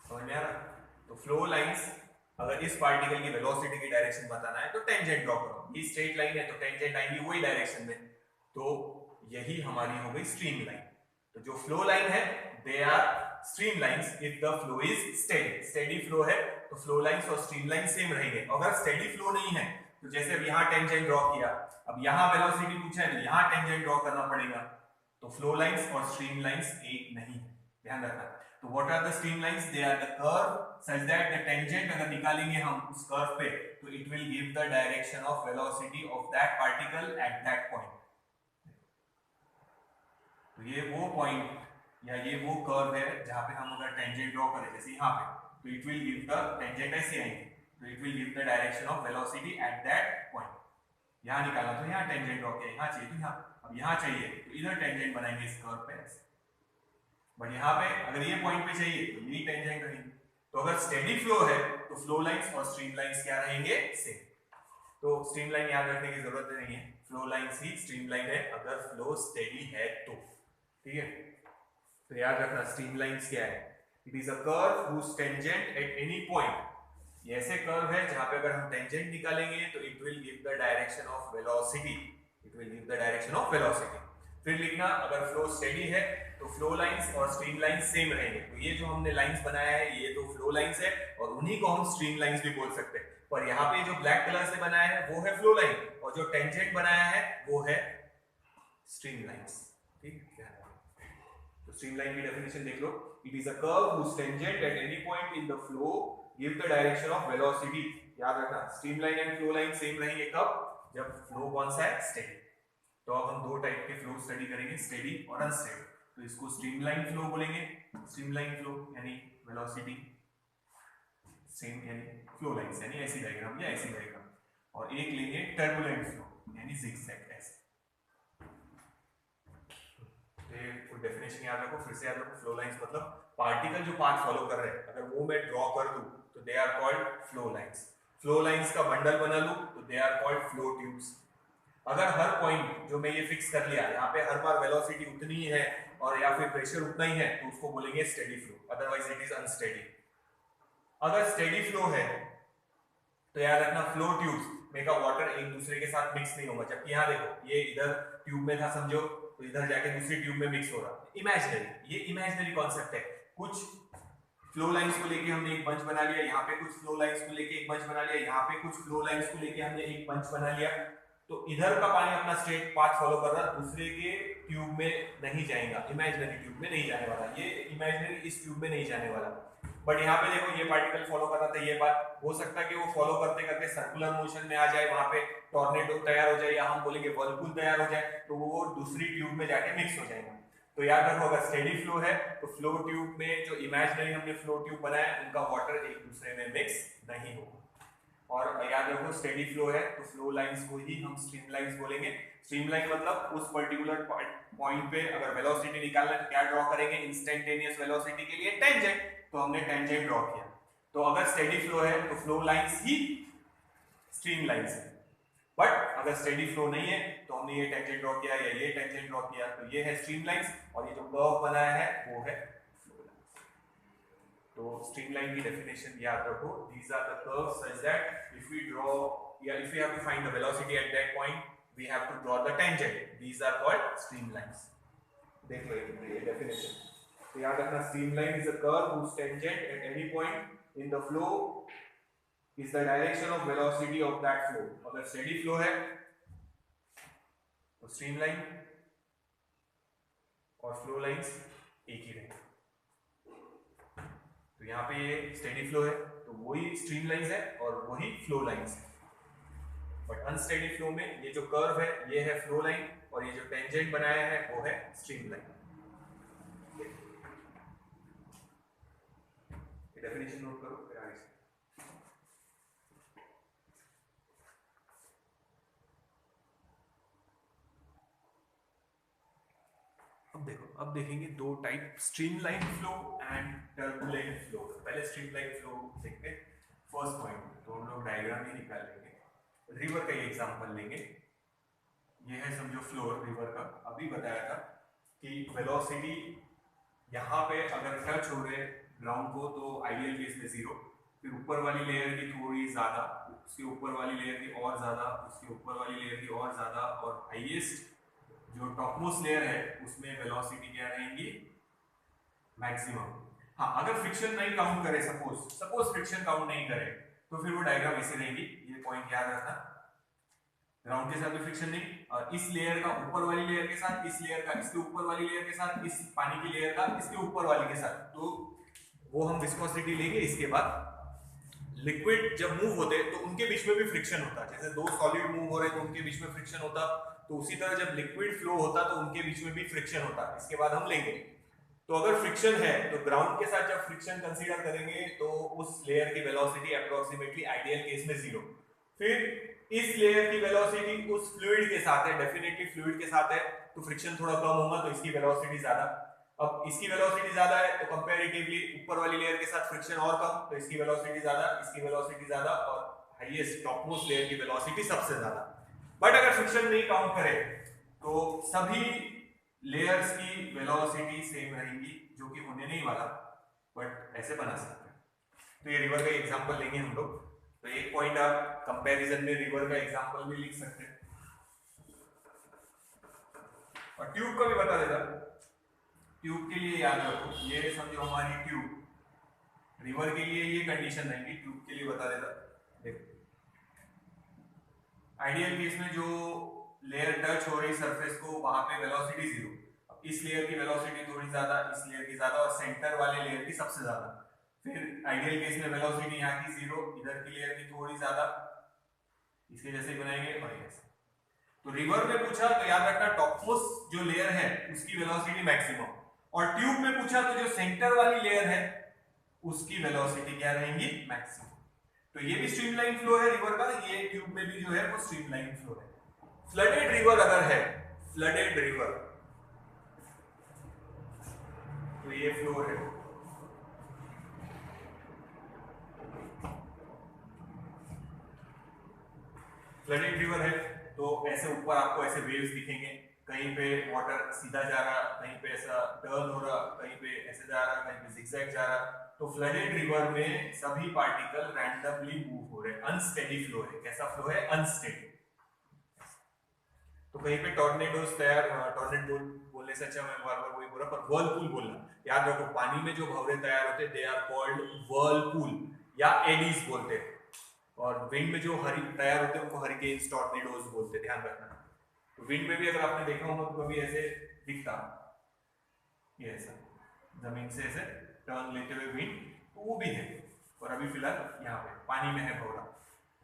समझ में आ रहा? तो फ्लो लाइंस, अगर इस पार्टिकल की वेलोसिटी की डायरेक्शन बताना है तो टेंजेंट ड्रॉ करो, ये स्ट्रेट लाइन है तो टेंजेंट आएंगी वही डायरेक्शन में, तो यही हमारी हो गई स्ट्रीम लाइन। तो जो फ्लो लाइन है they are stream lines if the flow is steady. Steady flow है तो फ्लो लाइंस और स्ट्रीम लाइन सेम रहेंगे। अगर स्टेडी फ्लो नहीं है तो जैसे अब यहाँ टेंजेंट ड्रॉ किया, अब यहाँ वेलोसिटी पूछा है तो यहाँ टेंजेंट ड्रॉ करना पड़ेगा, तो फ्लो लाइंस और स्ट्रीम लाइंस एक नहीं है, ध्यान रखना। तो what are the stream lines? They are the curve such that the tangent अगर निकालेंगे हम उस कर्व पे तो it will give the direction of velocity of that particle at that point. तो ये वो पॉइंट या ये वो कर्व है जहां पे हम अगर टेंजेंट ड्रॉ करें, जैसे यहाँ पे, तो it will give the tangent ऐसे आएंगे, तो it will give the direction of velocity at that point. यहाँ निकालना तो यहाँ टेंजेंट ड्रॉ किया, यहाँ चाहिए तो यहाँ, अब यहाँ चाहिए तो इधर टेंजेंट बनाएंगे इस कर्व पे, बट यहाँ पे अगर ये पॉइंट पे चाहिए तो यही टेंजेंट रहेंगे। तो अगर स्टेडी फ्लो है तो फ्लो लाइंस और स्ट्रीम लाइंस क्या रहेंगे? सेम। तो स्ट्रीम लाइन याद रखने की जरूरत नहीं है, फ्लो लाइंस ही स्ट्रीम लाइन है अगर फ्लो स्टेडी है तो, ठीक है। तो याद रखना स्ट्रीम लाइंस क्या है, it is a curve whose tangent at any point. ये ऐसे कर्व है जहां पे अगर हम टेंजेंट निकालेंगे तो it will give the direction of velocity, it will give the direction of velocity. फिर लिखना अगर फ्लो स्टेडी है तो फ्लो लाइंस और स्ट्रीम लाइंस सेम रहेंगे। तो ये जो हमने लाइंस बनाया है ये तो फ्लो लाइंस है और उन्हीं को हम स्ट्रीम लाइंस भी बोल सकते हैं, पर यहाँ पे जो ब्लैक कलर से बनाया है वो है फ्लो लाइन और जो टेंजेंट बनाया है वो है स्ट्रीम लाइंस, ठीक है। तो स्ट्रीम लाइन की डेफिनेशन देख लो, it is a curve whose tangent at any point in the flow give the direction of velocity. याद रखना stream line and flow line same रहेंगे कब? जब फ्लो कौन सा है? स्टेडी। तो अब हम दो टाइप के फ्लो स्टडी करेंगे, स्टेडी और अनस्टेडी। तो इसको स्ट्रीमलाइन फ्लो बोलेंगे, स्ट्रीमलाइन फ्लो यानी वेलोसिटी सेम यानी फ्लो लाइंस यानी ऐसी डायग्राम या ऐसी डायग्राम, और एक लेंगे टर्बुलेंट फ्लो यानी जिगजैग ऐसे। तो डेफिनेशन याद रखो, फिर से याद रखो, फ्लो लाइंस मतलब पार्टिकल जो पाथ फॉलो कर रहे हैं, अगर वो मैं ड्रॉ कर दूं तो they are called flow lines. Flow lines का बंडल बना लूं तो they are called flow tubes. अगर हर पॉइंट जो मैं ये फिक्स कर लिया यहाँ पे हर बार वेलोसिटी उतनी ही है और या फिर प्रेशर उतना ही है तो उसको बोलेंगे steady flow, otherwise it is unsteady. अगर स्टेडी फ्लो है तो याद रखना फ्लो ट्यूब्स में का वाटर एक दूसरे के साथ मिक्स नहीं होगा, जबकि यहाँ देखो ये इधर ट्यूब में था समझो, तो इधर जाके दूसरी ट्यूब में मिक्स हो रहा, इमेजिनरी, ये इमेजिनरी कॉन्सेप्ट है। कुछ फ्लो लाइंस को लेके हमने एक बंच बना लिया, यहाँ पे कुछ फ्लो लाइंस को लेके एक बंच बना लिया, यहाँ पे कुछ फ्लो लाइंस को लेके हमने एक बंच बना लिया, तो इधर का पानी अपना स्ट्रेट पाथ फॉलो कर रहा, दूसरे के ट्यूब में नहीं जाएगा, इमेजिनरी ट्यूब में नहीं जाने वाला, ये इमेजिनरी इस ट्यूब में नहीं जाने वाला। बट यहाँ पे देखो ये पार्टिकल फॉलो कर रहा था, ये बात हो सकता है कि वो फॉलो करते करते सर्कुलर मोशन में आ जाए, वहां पे टॉर्नेडो तैयार हो जाए या हम बोलेंगे वर्लपूल तैयार हो जाए, तो वो दूसरी ट्यूब में जाके मिक्स हो जाएगा। तो याद रखो अगर स्टेडी फ्लो है तो फ्लो ट्यूब में जो इमेजिनरी हमने फ्लो ट्यूब बनाया उनका वाटर एक दूसरे में मिक्स नहीं होगा। और याद रखो स्टेडी फ्लो है तो फ्लो लाइंस को ही हम स्ट्रीम लाइंस बोलेंगे। स्ट्रीम लाइन मतलब उस पर्टिकुलर पॉइंट पे अगर वेलोसिटी निकालना है तो क्या ड्रॉ करेंगे? इंस्टेंटेनियस वेलोसिटी के लिए टेंजेंट, तो हमने टेंजेंट ड्रॉ किया। तो अगर स्टेडी फ्लो है तो फ्लो लाइंस ही स्ट्रीम लाइंस है, बट अगर स्टेडी फ्लो नहीं है तो हमने ये टेंजेंट ड्रॉ किया या ये टेंजेंट ड्रॉ किया, तो ये है स्ट्रीम लाइंस और ये जो कर्व बनाया है वो है फ्लो लाइंस। तो स्ट्रीमलाइन की डेफिनेशन याद रखो, these are the curves such that if we draw if we have to find the velocity at that point we have to draw the tangent, these are called streamlines। देख लो ये definition, तो याद रखना streamline is a curve whose tangent at any point in the flow is the direction of velocity of that flow। अगर steady flow है तो streamline और flow lines एक ही रहेंगे। तो यहाँ पे ये स्टेडी फ्लो है तो वही स्ट्रीम लाइंस है और वही फ्लो लाइंस है, बट अनस्टेडी फ्लो में ये जो कर्व है ये है फ्लो लाइन और ये जो टेंजेंट बनाया है वो है स्ट्रीम लाइन। डेफिनेशन नोट करो फिर आगे। अब देखेंगे दो type, streamline flow and turbulent flow. पहले स्ट्रीमलाइन फ्लो देखते हैं। फर्स्ट पॉइंट तो हम लोग डायग्राम ही निकाल लेंगे, रिवर का ही एग्जांपल लेंगे। ये है समझो फ्लोर रिवर का। अभी बताया था कि वेलोसिटी यहाँ पे अगर टच हो रहे ग्राउंड को तो आइडियल केस में 0, फिर ऊपर वाली लेयर की थोड़ी ज्यादा, उसके ऊपर वाली लेयर की और ज्यादा, उसके ऊपर वाली लेयर की और ज्यादा, और हाईएस्ट जो टॉपमोस्ट लेयर है उसमें वेलोसिटी क्या रहेंगी, मैक्सिमम। हाँ, अगर फ्रिक्शन नहीं काउंट करे, सपोज फ्रिक्शन काउंट नहीं करे तो फिर वो डायग्राम ऐसे रहेगी। ये पॉइंट याद रखना, ग्राउंड के साथ भी फ्रिक्शन नहीं, और इस लेयर का ऊपर वाली लेयर के साथ, इस लेयर का इसके ऊपर वाली लेयर के साथ, इस पानी की लेयर का इसके ऊपर वाली के साथ, तो वो हम विस्कोसिटी लेंगे। इसके बाद लिक्विड जब मूव होते हैं तो उनके बीच में भी फ्रिक्शन होता है, जैसे दो सॉलिड मूव हो रहे हैं तो उनके बीच में फ्रिक्शन होता, तो उसी तरह जब लिक्विड फ्लो होता तो उनके बीच में भी फ्रिक्शन होता। इसके बाद हम लेंगे, तो अगर फ्रिक्शन है तो ग्राउंड के साथ जब फ्रिक्शन कंसीडर करेंगे तो उस लेयर की वेलोसिटी अप्रोक्सीमेटली आइडियल केस में 0। फिर इस लेयर की वेलोसिटी उस फ्लूइड के साथ है, डेफिनेटली फ्लूइड के साथ है तो फ्रिक्शन थोड़ा कम होगा, तो इसकी वेलोसिटी ज्यादा। अब इसकी वेलोसिटी ज्यादा है तो कंपैरेटिवली ऊपर वाली लेयर के साथ फ्रिक्शन और कम, तो इसकी वेलोसिटी ज्यादा, इसकी वेलोसिटी ज्यादा, और हाईएस्ट टॉपमोस्ट लेयर की वेलोसिटी सबसे ज्यादा। बट अगर फ्रिक्शन नहीं काउंट करे तो सभी लेयर्स की वेलोसिटी सेम रहेंगी, जो कि होने नहीं वाला, बट ऐसे बना सकते हैं। तो ये रिवर का एग्जांपल लेंगे हम लोग। तो एक पॉइंट आप कंपैरिजन में रिवर का एग्जांपल भी लिख सकते हैं, और ट्यूब का भी बता देता। ट्यूब के लिए याद रखो, ये समझो हमारी ट्यूब, रिवर के लिए ये कंडीशन रहेगी, ट्यूब के लिए बता देता। देखो आइडियल केस में जो लेयर टच हो रही सरफेस को वहां पे वेलोसिटी 0, अब इस लेयर की वेलोसिटी थोड़ी ज्यादा, इस लेयर की ज्यादा, और सेंटर वाले लेयर की सबसे ज्यादा। फिर आइडियल केस में वेलोसिटी यहाँ की 0, इधर की लेयर की थोड़ी ज्यादा, इसके जैसे बनाएंगे और ऐसे। तो रिवर में पूछा तो याद रखना टॉपमोस्ट जो लेयर है उसकी वेलोसिटी मैक्सिमम, और ट्यूब में पूछा तो जो सेंटर वाली लेयर है उसकी वेलोसिटी क्या रहेंगी, मैक्सिमम। तो ये भी स्ट्रीमलाइन फ्लो है रिवर का, ये ट्यूब में भी जो है वो स्ट्रीमलाइन फ्लो है। फ्लडेड रिवर अगर है, फ्लडेड रिवर, तो ये फ्लो है। फ्लडेड रिवर है तो ऐसे ऊपर आपको ऐसे वेव्स दिखेंगे, कहीं पे वाटर सीधा जा रहा, कहीं पे ऐसा टर्न हो रहा, कहीं पे ऐसे जा रहा, कहीं पे जिगजैग जा रहा। तो फ्लडेड रिवर में सभी पार्टिकल रैंडमली मूव हो रहे हैं, अनस्टेडी फ्लो है। कैसा फ्लो है, अनस्टेडी। तो कहीं पे टॉर्नेडोज तैयार, टॉर्नेडो बोलने से अच्छा मैं बार-बार वही बोल रहा, पर व्हर्लपूल बोलना याद रखो। पानी में जो भंवरे तैयार होते हैं दे आर कॉल्ड व्हर्लपूल या एडीज बोलते हैं, और विंड में जो तैयार होते हैं उनको हरिकेन्स, टॉर्नेडोज बोलते हैं, ध्यान रखना। तो विंड में भी अगर आपने देखा होगा तो कभी ऐसे दिखता, ये ऐसा जमीन से ऐसे टर्न लेते हुए विंड, तो वो भी है। और अभी फिलहाल यहाँ पे पानी में है भंवरा,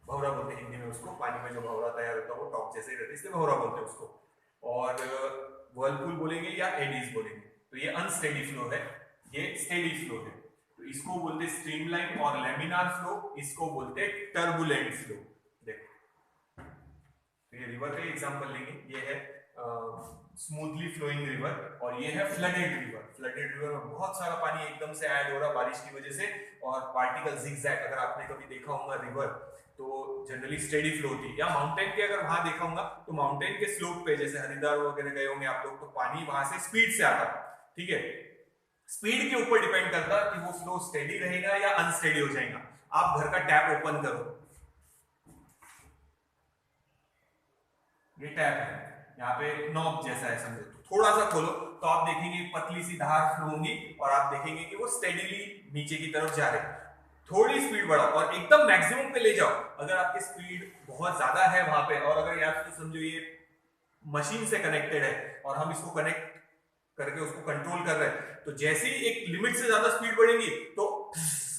भंवरा बोलते हैं हिंदी में उसको। पानी में जो भंवरा तैयार होता है वो टॉप जैसे ही रहता है, इसलिए भंवरा बोलते हैं उसको। और व्हर्लपूल बोलेंगे या एडीज बोलेंगे। तो ये अनस्टेडी फ्लो है, ये स्टेडी फ्लो है। तो इसको बोलते हैं स्ट्रीमलाइन और लैमिनार फ्लो, इसको बोलते हैं टर्बुलेंट फ्लो। देखो तो ये रिवर का एग्जांपल लेंगे, ये है स्मूथली फ्लोइंग रिवर, और ये है फ्लडेड रिवर। फ्लडेड रिवर में बहुत सारा पानी एकदम से ऐड हो रहा बारिश की वजह से, और पार्टिकल जिगजैग। अगर आपने कभी देखा होगा रिवर तो जनरली स्टेडी फ्लो होती है, या माउंटेन के अगर वहां देखा होगा तो माउंटेन के स्लोप पे, जैसे हरिद्वार वगैरह गए होंगे आप लोग, तो पानी वहां से स्पीड से आता, ठीक है। स्पीड के ऊपर डिपेंड करता कि वो फ्लो स्टेडी रहेगा या अनस्टेडी हो जाएगा। आप घर का टैप ओपन करो, ये टैप है, यहाँ पे नॉब जैसा है समझो, तो थोड़ा सा खोलो तो आप देखेंगे पतली सी धार फ्लो होगी, और आप देखेंगे कि वो स्टेडीली नीचे की तरफ जा रहे हैं। थोड़ी स्पीड बढ़ाओ और एकदम मैक्सिमम पे ले जाओ। अगर आपकी स्पीड बहुत ज्यादा है वहां पे, और अगर यार तो समझो ये मशीन से कनेक्टेड है और हम इसको कनेक्ट करके उसको कंट्रोल कर रहे हैं, तो जैसे ही एक लिमिट से ज्यादा स्पीड बढ़ेगी तो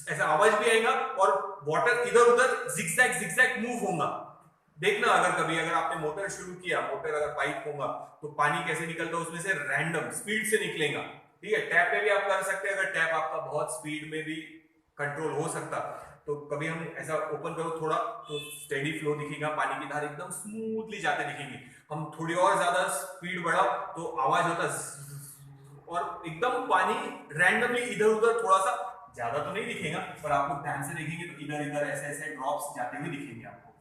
ऐसा आवाज भी आएगा, और वाटर इधर उधर जिगजैग जिगजैग मूव होगा। देखना अगर कभी अगर आपने मोटर शुरू किया, मोटर अगर पाइप होगा तो पानी कैसे निकलता है उसमें से, रैंडम स्पीड से निकलेगा, ठीक है। टैप पे भी आप कर सकते हैं, अगर टैप आपका बहुत स्पीड में भी कंट्रोल हो सकता, तो कभी हम ऐसा ओपन करो थोड़ा तो स्टेडी फ्लो दिखेगा, पानी की धार एकदम स्मूथली जाते दिखेंगी। हम थोड़ी और ज्यादा स्पीड बढ़ाओ तो आवाज होता और एकदम पानी रैंडमली इधर उधर थोड़ा सा, ज्यादा तो नहीं दिखेगा पर आप लोग ध्यान से देखेंगे तो इधर इधर ऐसे ऐसे ड्रॉप्स जाते हुए दिखेंगे आपको,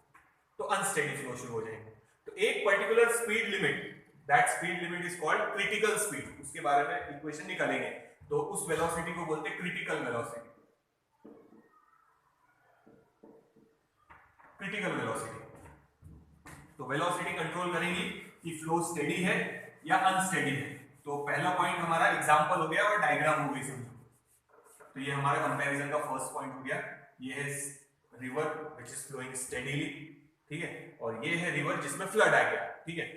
तो अनस्टेडी फ्लो शुरू हो जाएगा। तो एक particular speed limit, that speed limit is called critical speed, उसके बारे में इक्वेशन निकालेंगे। तो उस वेलोसिटी को बोलते हैं क्रिटिकल वेलोसिटी। क्रिटिकल वेलोसिटी, तो वेलोसिटी कंट्रोल करेंगी कि फ्लो स्टेडी है या अनस्टेडी है। तो पहला पॉइंट हमारा एग्जांपल हो गया और डायग्राम हो गई समझो। तो ये हमारा कंपैरिजन का फर्स्ट पॉइंट हो गया। ये है river which is flowing steadily, ठीक है, और ये है रिवर जिसमें फ्लड आ गया, ठीक है।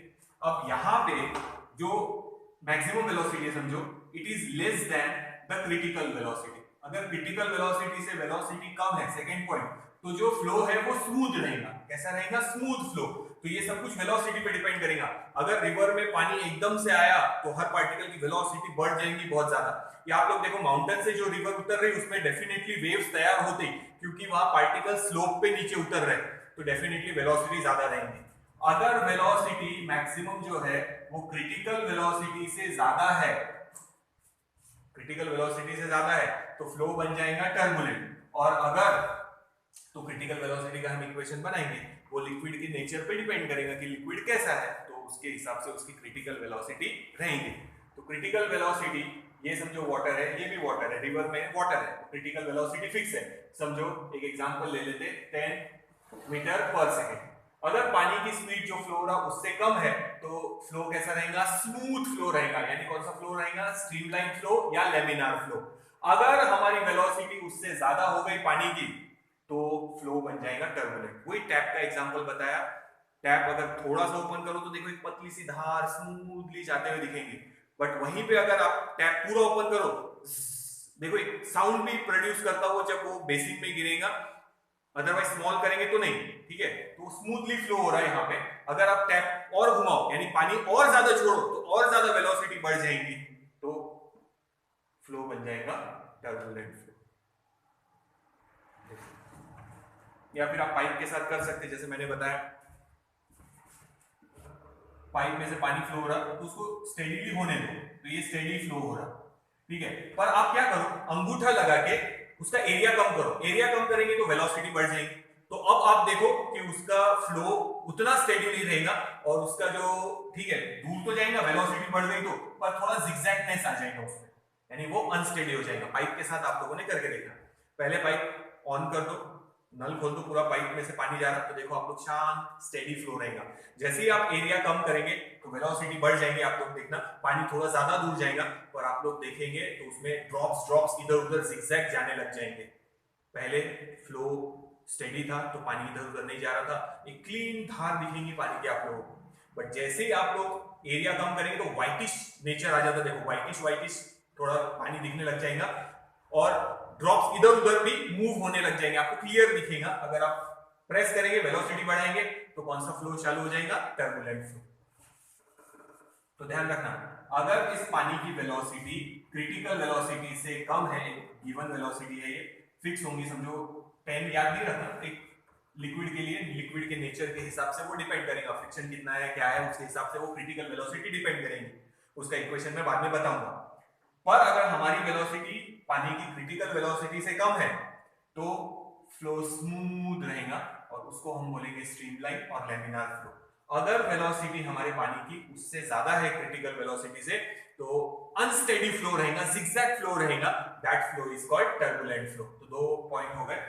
अब यहाँ पे जो मैक्सिमम वेलोसिटी है समझो, it is less then the critical velocity. अगर क्रिटिकल वेलोसिटी से वेलोसिटी कम है, सेकंड पॉइंट, तो जो फ्लो है वो स्मूथ रहेगा। कैसा रहेगा? Smooth flow. तो ये सब कुछ वेलोसिटी पे डिपेंड करेगा। अगर रिवर में पानी एकदम से आया तो हर पार्टिकल की वेलोसिटी बढ़ जाएगी बहुत ज्यादा। ये आप लोग देखो, माउंटेन से जो रिवर उतर रही है उसमें डेफिनेटली वेव्स तैयार होते, क्योंकि वहां पार्टिकल स्लोप पे नीचे उतर रहे, तो डेफिनेटली वेलोसिटी ज्यादा रहेंगी। अगर वेलोसिटी मैक्सिमम जो है वो क्रिटिकल वेलोसिटी से ज्यादा है, क्रिटिकल वेलोसिटी से ज्यादा है, तो फ्लो बन जाएगा टर्बुलेंट। और अगर तो क्रिटिकल वेलोसिटी का हम इक्वेशन बनाएंगे, वो लिक्विड के नेचर पे डिपेंड करेगा कि लिक्विड कैसा है, तो उसके हिसाब से उसकी क्रिटिकल वेलोसिटी रहेंगी। तो क्रिटिकल वेलोसिटी, ये समझो वाटर है, ये भी वाटर है, रिवर में वाटर है, क्रिटिकल वेलोसिटी फिक्स है। समझो एक एग्जांपल ले लेते, 10 मीटर पर सेकेंड। अगर पानी की स्पीड जो फ्लो रहा उससे कम है, तो फ्लो कैसा रहेगा? स्मूथ फ्लो रहेगा। यानी कौन सा फ्लो रहेगा? स्ट्रीमलाइन फ्लो या लेमिनार फ्लो। अगर हमारी वेलोसिटी उससे ज्यादा हो गई पानी की, तो फ्लो बन जाएगा टर्बुलेंट। वही टैप का एग्जांपल बताया। टैप अगर थोड़ा सा ओपन करो तो देखो एक पतली सी धार स्मूथली जाते हुए दिखेंगे, बट वहीं पे अगर आप टैप पूरा ओपन करो, देखो एक साउंड भी प्रोड्यूस करता हो जब वो बेसिन में गिरेगा, अदरवाइज स्मॉल करेंगे तो नहीं, ठीक है। तो स्मूथली फ्लो हो रहा है यहाँ पे। अगर आप टैप और घुमाओ, यानी पानी और ज्यादा छोड़ो, तो और ज्यादा वेलोसिटी बढ़ जाएगी, तो फ्लो बन जाएगा टर्बुलेंट फ्लो। या फिर आप पाइप के साथ कर सकते, जैसे मैंने बताया, पाइप में से पानी फ्लो हो रहा तो उसको स्टेडीली होने दो, तो ये स्टेडी फ्लो हो रहा, ठीक है। पर आप क्या करो, अंगूठा लगा के उसका एरिया कम करो। एरिया कम करेंगे तो वेलोसिटी बढ़ जाएगी। तो अब आप देखो कि उसका फ्लो उतना स्टेडी नहीं रहेगा, और उसका जो, ठीक है, दूर तो जाएगा, वेलोसिटी बढ़ गई तो, पर थोड़ा जिगजैगनेस आ जाएगा उसमें, यानी वो अनस्टेडी हो जाएगा। पाइप के साथ आप लोगों ने करके देखा। पहले पाइप ऑन कर दो, नल खोल दो, पूरा पाइप में से पानी जा रहा, तो देखो आप लोग शांत स्टेडी फ्लो रहेगा। जैसे ही आप एरिया कम करेंगे तो वेलोसिटी बढ़ जाएगी। आप लोग देखना पानी थोड़ा ज्यादा दूर जाएगा, और आप लोग देखेंगे तो उसमें ड्रॉप्स इधर उधर जिगजैग जाने लग जाएंगे। पहले फ्लो स्टेडी था तो पानी इधर उधर नहीं जा रहा था, एक क्लीन धार दिखेंगी पानी की आप लोगों को। बट जैसे ही आप लोग एरिया कम करेंगे तो व्हाइटिश नेचर आ जाता, देखो व्हाइटिश थोड़ा पानी दिखने लग जाएगा, और ड्रॉप्स इधर उधर भी मूव होने लग जाएंगे, आपको क्लियर दिखेगा। अगर आप प्रेस करेंगे, वेलोसिटी बढ़ाएंगे, तो कौन सा फ्लो चालू हो जाएगा? Turbulent flow. तो ध्यान रखना, अगर इस पानी की वेलोसिटी क्रिटिकल वेलोसिटी से कम है, गिवन वेलोसिटी है, ये फिक्स होंगी, समझो 10 याद नहीं रखना, एक लिक्विड के लिए, लिक्विड के नेचर के हिसाब से वो डिपेंड करेगा, फ्रिक्शन कितना है क्या है, उसके हिसाब से वो क्रिटिकल वेलोसिटी डिपेंड करेंगी। उसका इक्वेशन मैं बाद में बताऊंगा। पर अगर हमारी वेलोसिटी पानी की क्रिटिकल वेलोसिटी से कम है, तो फ्लो स्मूथ रहेगा, और उसको हम बोलेंगे स्ट्रीमलाइन और लेमिनार फ्लो। अगर वेलोसिटी हमारे पानी की उससे ज्यादा है क्रिटिकल वेलोसिटी से, तो अनस्टेडी फ्लो रहेगा, जिगजैग फ्लो रहेगा, that flow is called turbulent flow. तो दो पॉइंट हो गए,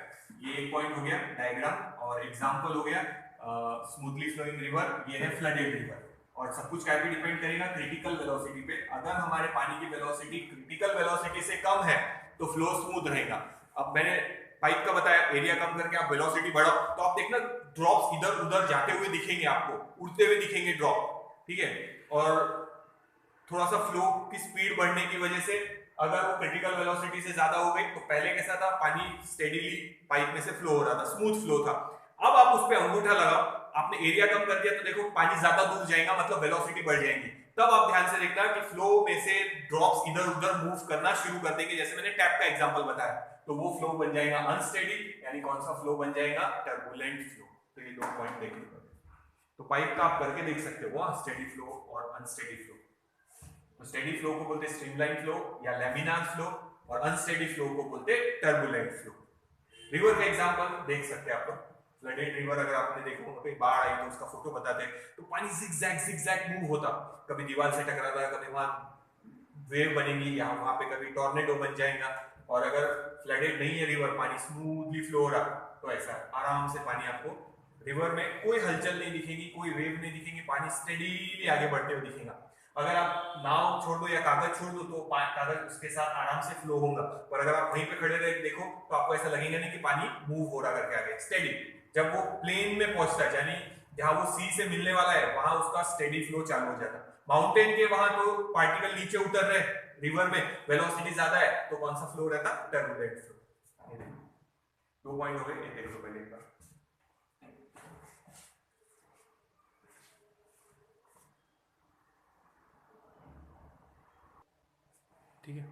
ये एक पॉइंट हो गया डायग्राम, और एग्जांपल हो गया स्मूथली फ्लोइंग रिवर, ये है फ्लडेड रिवर। और सब कुछ क्या पे डिपेंड करेगा? क्रिटिकल वेलोसिटी पे। अगर हमारे पानी की वेलोसिटी क्रिटिकल वेलोसिटी से कम है तो फ्लो स्मूथ रहेगा। अब मैंने पाइप का बताया, एरिया कम करके आप वेलोसिटी बढ़ाओ, तो आप देखना ड्रॉप्स इधर उधर जाते हुए दिखेंगे, आपको उड़ते हुए दिखेंगे ड्रॉप, ठीक है। और थोड़ा सा फ्लो की स्पीड बढ़ने की वजह से अगर वो क्रिटिकल वेलोसिटी से ज्यादा हो गई, तो पहले कैसा था, पानी स्टेडीली पाइप में से फ्लो हो रहा था, स्मूथ फ्लो था। अब आप उस पर अंगूठा लगाओ, आपने एरिया कम कर दिया, तो देखो पानी ज्यादा दूर जाएगा, मतलब वेलोसिटी बढ़ जाएगी। तब आप ध्यान से देखना कि फ्लो में से ड्रॉप्स इधर उधर मूव करना शुरू कर देंगे, जैसे मैंने टैप का एग्जांपल बताया, तो वो फ्लो बन जाएगा अनस्टेडी, यानी कौन सा फ्लो बन जाएगा? Turbulent flow. तो ये दो पॉइंट देखिए, तो पाइप का आप करके देख सकते हो, स्टेडी फ्लो और अनस्टेडी फ्लो। तो स्टेडी फ्लो को बोलते स्ट्रीमलाइन फ्लो या लैमिनार फ्लो, और अनस्टेडी फ्लो को बोलते टर्बुलेंट फ्लो। रिवर का एग्जांपल देख सकते हैं आप लोग, फ्लडेड रिवर अगर आपने देखा होगा, कहीं बाढ़ आई तो उसका फोटो बताते हैं, तो पानी जिगजैग मूव होता, कभी दीवार से टकराता, कभी वहां वेव बनेगी, यहाँ वहां पे कभी टॉर्नेडो बन जाएगा। और अगर फ्लडेड नहीं है रिवर, पानी स्मूथली फ्लो हो रहा, तो ऐसा आराम से पानी आपको रिवर में कोई हलचल नहीं दिखेगी, कोई वेव नहीं दिखेगी, पानी स्टेडीली आगे बढ़ते हुए दिखेगा। अगर आप नाव छोड़ दो या कागज छोड़ दो तो कागज उसके साथ आराम से फ्लो होगा, पर अगर आप वहीं पे खड़े रहे देखो तो आपको ऐसा लगेगा नहीं कि पानी मूव हो रहा करके आगे, स्टेडी। जब वो प्लेन में पहुंचता है, यानी जहां वो सी से मिलने वाला है, वहां उसका स्टेडी फ्लो चालू हो जाता है। माउंटेन के वहां तो पार्टिकल नीचे उतर रहे, रिवर में वेलोसिटी ज्यादा है, तो कौन सा फ्लो रहता? Turbulent flow. 2 पॉइंट हो गए, ये देख लो पहले एक बार। ठीक है,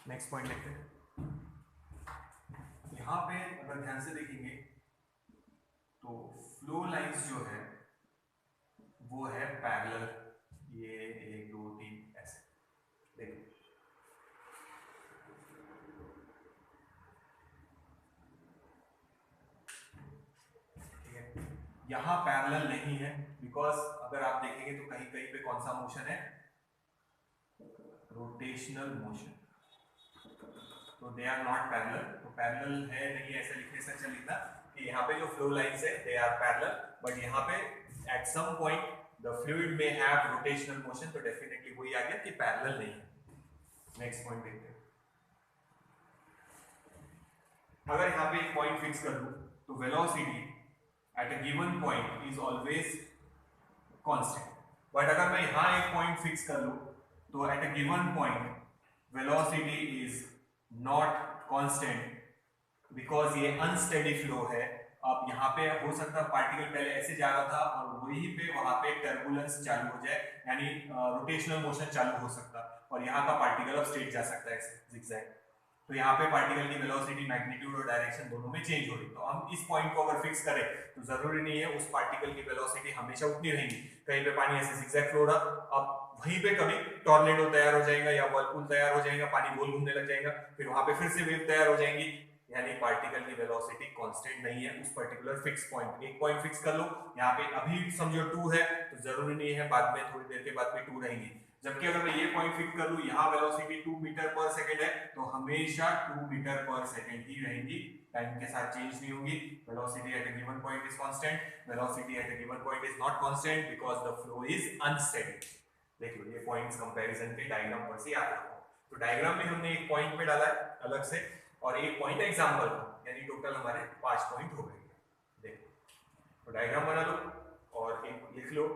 नेक्स्ट पॉइंट देखते हैं। यहां पे अगर ध्यान से देखेंगे तो फ्लो लाइंस जो है वो है पैरेलल, ये 1 2 3 ऐसे देखिए। ठीक है, यहां पैरेलल नहीं है, बिकॉज अगर आप देखेंगे तो कहीं कहीं पे कौन सा मोशन है? रोटेशनल मोशन, तो दे आर नॉट पैरेलल। तो पैरेलल है नहीं ऐसा लिखने से अच्छा लिखना कि यहाँ पे जो फ्लो लाइंस है दे आर पैरेलल, बट यहाँ पे at some point the fluid में हैव रोटेशनल मोशन, तो डेफिनेटली वही आ गया कि पैरेलल नहीं है। नेक्स्ट पॉइंट देखते हैं। अगर यहाँ पे एक पॉइंट फिक्स कर दूं तो velocity at a given point is always constant, but अगर मैं यहाँ एक पॉइंट फिक्स कर लूं तो eight a given point velocity is not constant, because ये अनस्टेडी फ्लो है। अब यहाँ पे हो सकता है पार्टिकल पहले ऐसे जा रहा था और वहीं पे वहां पे टर्बुलेंस चालू हो जाए, यानी रोटेशनल मोशन चालू हो सकता, और यहाँ का पार्टिकल अब स्ट्रेट जा सकता है जिगजैग। तो यहाँ पे पार्टिकल की वेलोसिटी, मैग्नीट्यूड और डायरेक्शन दोनों में चेंज हो रही। तो हम इस पॉइंट को अगर फिक्स करें तो जरूरी नहीं है उस पार्टिकल की वेलोसिटी हमेशा उतनी रहेगी। कहीं पे पानी ऐसे जिगजैग फ्लो रहा, अब वहीं पे कभी टॉर्नेडो तैयार हो जाएगा या वर्लपूल तैयार हो जाएगा, पानी गोल घूमने लग जाएगा, फिर वहां पे फिर से वेव तैयार हो जाएंगी, यानी पार्टिकल की वेलोसिटी कांस्टेंट नहीं है उस पर्टिकुलर फिक्स पॉइंट। एक पॉइंट फिक्स कर लो, यहाँ पे अभी समझो 2 है, तो जरूरी नहीं है बाद में थोड़ी देर के बाद में 2 रहेंगी। जबकि अगर मैं ये पॉइंट फिक्स कर लूं, यहाँ वेलोसिटी 2 मीटर पर सेकंड है, तो हमेशा 2 मीटर पर सेकंड ही रहेगी, टाइम के साथ चेंज नहीं होगी। Velocity at a given point is constant, velocity at a given point is not constant because the flow is unsteady. देख लो, ये पॉइंट्स कंपैरिजन के डायग्राम पर से याद रखो। तो डायग्राम में हमने एक पॉइंट में डाला है अलग से, और एक पॉइंट एग्जांपल था, यानी टोटल हमारे 5 पॉइंट हो गए। देखो, तो डायग्राम बना लो और एक लिख लो,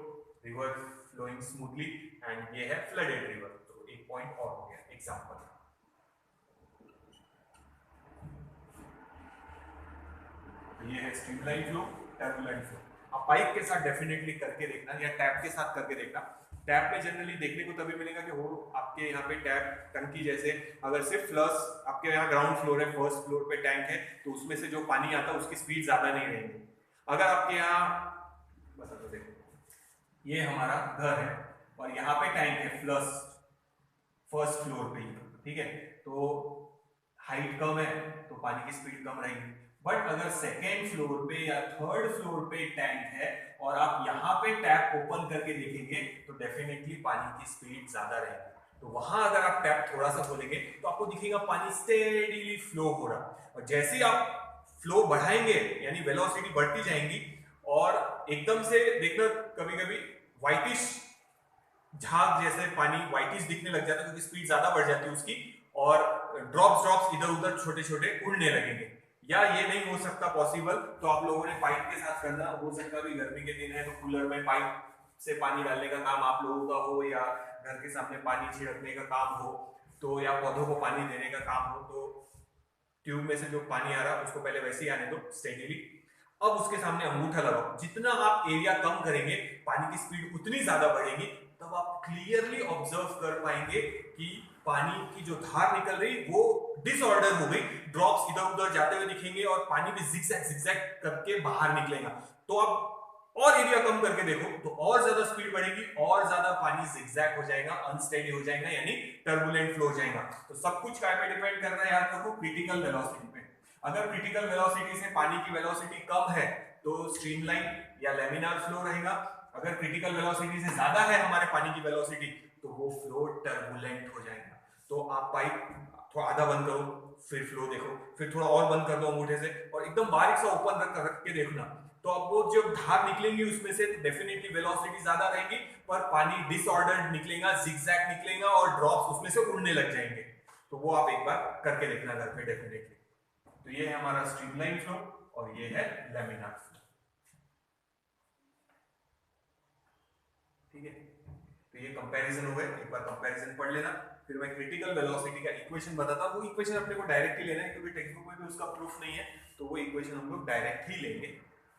रिवर फ्लोइंग स्मूथली, एंड ये है फ्लडेड रिवर, तो एक पॉइंट और हो गया एग्जांपल। ये है स्ट्रीमलाइन फ्लो, टर्बुलेंट फ्लो। आप पाइप के साथ डेफिनेटली करके देखना या टैप के साथ करके देखना। टैप में जनरली देखने को तभी मिलेगा कि वो आपके यहाँ पे टैप टंकी जैसे, अगर सिर्फ फ्लश आपके यहाँ ग्राउंड फ्लोर है, फर्स्ट फ्लोर पे टैंक है, तो उसमें से जो पानी आता है उसकी स्पीड ज्यादा नहीं रहेगी। अगर आपके यहाँ बता दो, देखो ये हमारा घर है और यहाँ पे टैंक है फ्लश फर्स्ट फ्लोर पे ही, ठीक है, तो हाइट कम है तो पानी की स्पीड कम रहेगी। बट अगर सेकेंड फ्लोर पे या थर्ड फ्लोर पे टैंक है और आप यहाँ पे टैप ओपन करके देखेंगे तो डेफिनेटली पानी की स्पीड ज्यादा रहेगी। तो वहां अगर आप टैप थोड़ा सा खोलेंगे तो आपको दिखेगा पानी स्टेडीली फ्लो हो रहा, और जैसे ही आप फ्लो बढ़ाएंगे यानी वेलोसिटी बढ़ती जाएंगी, और एकदम से देखना कभी कभी व्हाइटिश झाग जैसे पानी व्हाइटिश दिखने लग जाता है क्योंकि स्पीड ज्यादा बढ़ जाती है उसकी, और ड्रॉप्स इधर उधर छोटे छोटे उड़ने लगेंगे। या ये नहीं हो सकता पॉसिबल, तो आप लोगों ने पाइप के साथ करना, हो सकता है गर्मी के दिन है तो कूलर में पाइप से पानी डालने का काम आप लोगों का हो, या घर के सामने पानी छिड़कने का काम हो, तो या पौधों को पानी देने का काम हो, तो ट्यूब में से जो पानी आ रहा है उसको पहले वैसे ही आने दो स्टेडीली। अब उसके सामने अंगूठा लगाओ, जितना आप एरिया कम करेंगे पानी की स्पीड उतनी ज्यादा बढ़ेगी, तब आप क्लियरली ऑब्जर्व कर पाएंगे कि पानी की जो धार निकल रही वो डिसऑर्डर हो गई, ड्रॉप्स इधर उधर जाते हुए दिखेंगे और पानी भी जिगजैग करके बाहर निकलेगा। तो अब और एरिया कम करके देखो तो और ज्यादा स्पीड बढ़ेगी, और ज्यादा पानी जिगजैग हो जाएगा, अनस्टेडी हो जाएगा, यानी टर्बुलेंट फ्लो हो जाएगा। तो सब कुछ काय पे डिपेंड कर रहा है, याद रखो क्रिटिकल वेलोसिटी पे। अगर क्रिटिकल वेलोसिटी से पानी की वेलोसिटी कम है तो स्ट्रीमलाइन या लेमिनार फ्लो रहेगा। अगर क्रिटिकल वेलोसिटी से ज्यादा है हमारे पानी की वेलोसिटी तो वो फ्लो टर्बुलेंट हो जाएगा। तो आप पाइप थोड़ा आधा बंद करो, फिर फ्लो देखो, फिर थोड़ा और बंद कर दो अंगूठे से, और एकदम बारीक सा ओपन रख के देखना, तो आपको जो धार निकलेंगी उसमें से डेफिनेटली वेलोसिटी ज्यादा रहेगी, पर पानी डिसऑर्डर्ड निकलेगा, जिगजैग निकलेगा, और ड्रॉप्स उसमें से उड़ने लग जाएंगे। तो वो आप एक बार करके देखना घर पे डेफिनेटली। तो ये है हमारा स्ट्रीमलाइन फ्लो और ये है लैमिनार फ्लो। ठीक है, तो ये कंपैरिजन हो गए, एक बार कंपैरिजन पढ़ लेना। फिर मैं क्रिटिकल वेलोसिटी का इक्वेशन बताता हूं। वो इक्वेशन अपने को डायरेक्ट ही लेना है क्योंकि टेक्स्ट बुक में भी उसका प्रूफ नहीं है, तो वो इक्वेशन हम लोग डायरेक्ट ही लेंगे।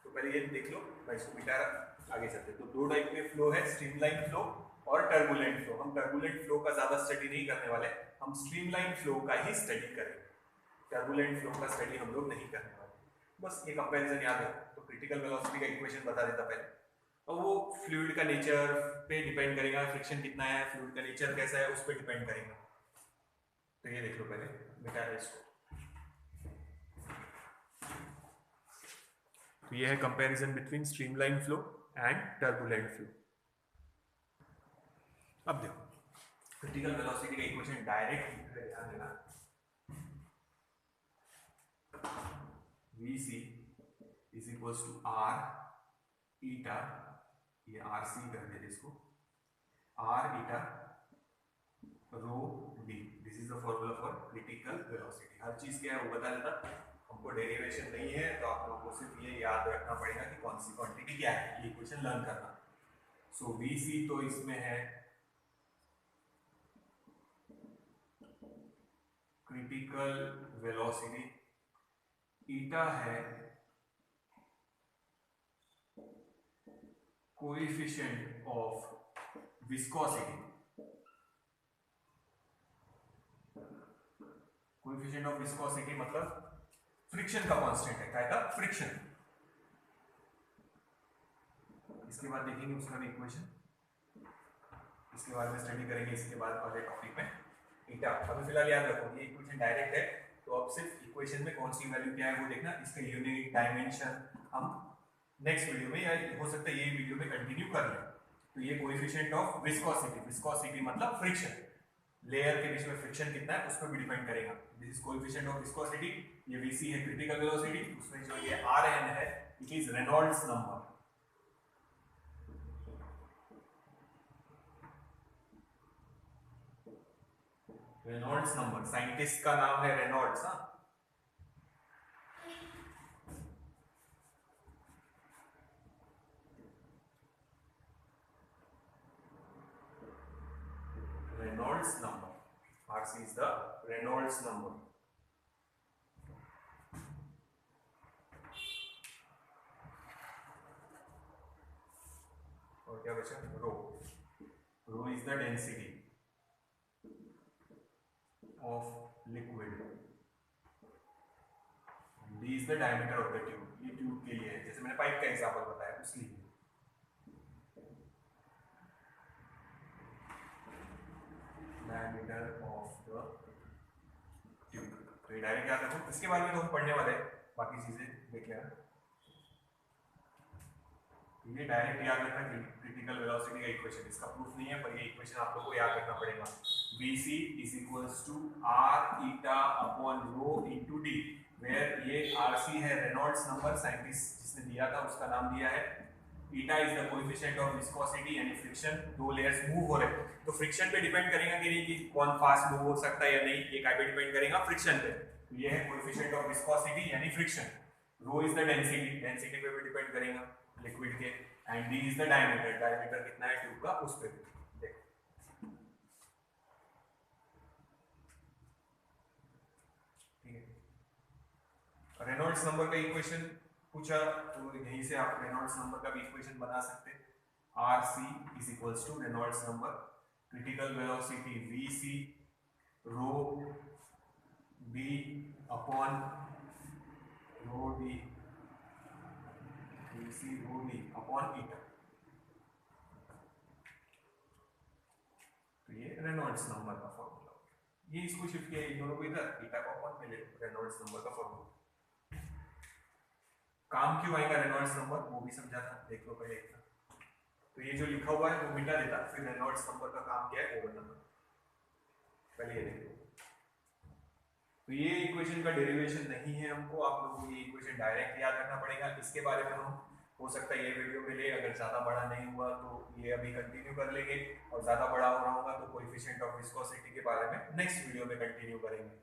तो पहले ये देख लो, मैं इसको मिटा रहा, आगे चलते। तो दो टाइप के फ्लो है, स्ट्रीमलाइन फ्लो और टर्बुलेंट फ्लो। हम टर्बुलेंट फ्लो का ज्यादा स्टडी नहीं करने वाले, हम स्ट्रीमलाइन फ्लो का ही स्टडी करेंगे। टर्बुलेंट फ्लो का स्टडी हम लोग नहीं करने वाले। बस ये कंपैरिजन याद है। तो क्रिटिकल वेलोसिटी का इक्वेशन बता देता पहले, और वो फ्लूइड का नेचर पे डिपेंड करेगा, फ्रिक्शन कितना है, फ्लूइड का नेचर कैसा है, उस पर डिपेंड करेगा। तो ये देख लो पहले, मिटा रहे इसको। तो ये है comparison between streamline flow and turbulent flow. अब देखो क्रिटिकल वेलोसिटी का इक्वेशन डायरेक्ट ध्यान देना, Vc is equals to R eta, ये RC कर देते इसको, R eta rho d, this is the formula for critical velocity. हर चीज क्या है वो बता देता, हमको डेरिवेशन नहीं है तो आप लोगों को सिर्फ ये याद रखना पड़ेगा कि कौन सी क्वांटिटी क्या है, ये इक्वेशन लर्न करना। सो Vc तो इसमें है क्रिटिकल वेलोसिटी, ईटा है coefficient of viscosity. Coefficient of viscosity मतलब फ्रिक्शन का कांस्टेंट है, क्या का फ्रिक्शन। इसके बाद देखेंगे उसका भी इक्वेशन, इसके बाद में स्टडी करेंगे इसके बाद वाले टॉपिक में ईटा। अभी फिलहाल याद रखो ये इक्वेशन डायरेक्ट है, तो अब सिर्फ इक्वेशन में कौन सी वैल्यू क्या है वो देखना। इसका यूनिट डायमेंशन हम नेक्स्ट वीडियो में, या हो सकता है ये वीडियो में कंटिन्यू कर लें। तो ये कोएफिशिएंट ऑफ विस्कोसिटी, विस्कोसिटी मतलब फ्रिक्शन, लेयर के बीच में फ्रिक्शन कितना है उस पर भी डिपेंड करेगा। This is coefficient of viscosity. ये Vc है क्रिटिकल वेलोसिटी, उसमें जो ये Rn है it is Reynolds number. Reynolds number, scientist का नाम है रेनॉल्ड्स। हाँ, Reynolds number, RC is the Reynolds number। और क्या बचा, rho. Rho is the density of liquid, D is the diameter of the tube. ये ट्यूब के लिए है, जैसे मैंने पाइप का एग्जांपल बताया उसके लिए। डायमीटर ऑफ द ट्यूब, तो ये डायरेक्ट याद रखो। इसके बारे में तो हम पढ़ने वाले हैं, बाकी चीजें देख लेना। ये डायरेक्ट याद रखना कि क्रिटिकल वेलोसिटी का इक्वेशन, इसका प्रूफ नहीं है पर ये इक्वेशन आप लोग को याद रखना पड़ेगा। Vc is equals to R eta upon rho into d, where ये RC है रेनॉल्ड्स नंबर, साइंटिस्ट जिसने दिया था उसका नाम दिया है। eta is the coefficient of viscosity, यानी फ्रिक्शन, दो लेयर्स मूव हो रहे हैं तो फ्रिक्शन पे डिपेंड करेगा कि नहीं कि कौन फास्ट मूव हो सकता है या नहीं, ये काय पे डिपेंड करेगा, फ्रिक्शन पे। तो ये है कोएफिशिएंट ऑफ विस्कोसिटी यानी friction. Rho is the density, density पे भी डिपेंड करेगा लिक्विड के, and D is the diameter, diameter कितना है ट्यूब का उस पे देखो। ठीक है, रेनॉल्ड्स नंबर का इक्वेशन पूछा तो यहीं से आप रेनॉल्ड्स नंबर का भी इक्वेशन बना सकते हैं। RC is equals to Reynolds number, critical velocity Vc rho b upon rho d VC rho D upon eta. तो ये रेनॉल्ड्स नंबर का फॉर्मूला, ये इसको शिफ्ट किया इन दोनों को इधर, ईटा को अपॉन में ले रेनॉल्ड्स नंबर का फॉर्मूला। काम क्यों आएगा रेनॉल्ड्स नंबर वो भी समझा था, देख लो पहले एक। तो ये जो लिखा हुआ है वो मिटा देता, फिर रेनॉल्ड्स नंबर का काम क्या है वो बताना, पहले ये देखो। तो ये इक्वेशन का डेरिवेशन नहीं है हमको, आप लोगों को ये इक्वेशन डायरेक्ट याद रखना पड़ेगा। इसके बारे में हम हो सकता है ये वीडियो में ले, अगर ज़्यादा बड़ा नहीं हुआ तो ये अभी कंटिन्यू कर लेंगे, और ज़्यादा बड़ा हो रहा होगा तो कोएफिशिएंट ऑफ विस्कोसिटी के बारे में नेक्स्ट वीडियो में कंटिन्यू करेंगे।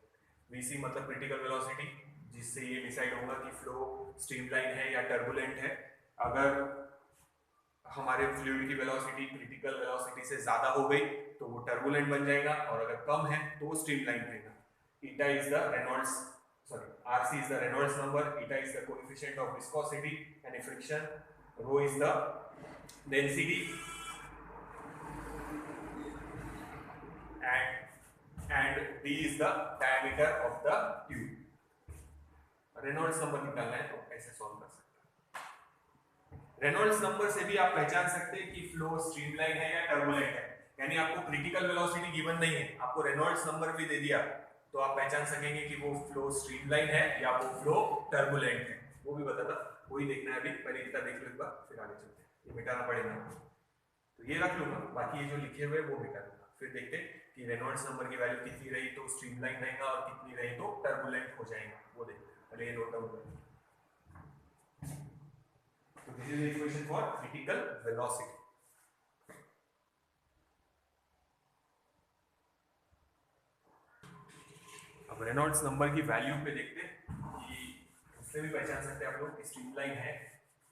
वीसी मतलब क्रिटिकल वेलोसिटी, जिससे ये डिसाइड होगा कि फ्लो स्ट्रीमलाइन है या टर्बुलेंट है। अगर हमारे फ्लूइड की वेलोसिटी क्रिटिकल वेलोसिटी से ज़्यादा हो गई तो वो टर्बुलेंट बन जाएगा, और अगर कम है तो वो स्ट्रीमलाइन रहेगा। Eta is the Reynolds, sorry, RC is the Reynolds number, eta is the coefficient of viscosity and friction, rho is the density, and d is the diameter of the tube. Reynolds number निकालना है तो ऐसे solve कर सकते हैं। Reynolds number से भी आप पहचान सकते हैं कि फ्लो स्ट्रीमलाइन है या टर्बुलेंट है। यानी आपको क्रिटिकल वेलोसिटी गिवन नहीं है, आपको रेनॉल्ड्स नंबर भी दे दिया, तो आप पहचान सकेंगे कि वो फ्लो स्ट्रीमलाइन है या वो फ्लो टर्बुलेंट है, वो भी बताता। वही देखना है अभी, पहले इतना देख लो एक बार, फिर आगे चलते हैं। ये मिटाना पड़ेगा, तो ये रख लूंगा, बाकी ये जो लिखे हुए वो मिटा दूंगा। फिर देखते कि रेनॉल्ड्स नंबर की वैल्यू कितनी रही तो स्ट्रीमलाइन रहेगा और कितनी रही तो टर्बुलेंट हो जाएगा, वो देखते हैं। पहले ये नोट डाउन करें। तो this is the equation for critical velocity. अब रेनॉल्ड्स नंबर की वैल्यू पे देखते हैं कि उससे भी पहचान सकते हैं आप लोग स्ट्रीमलाइन है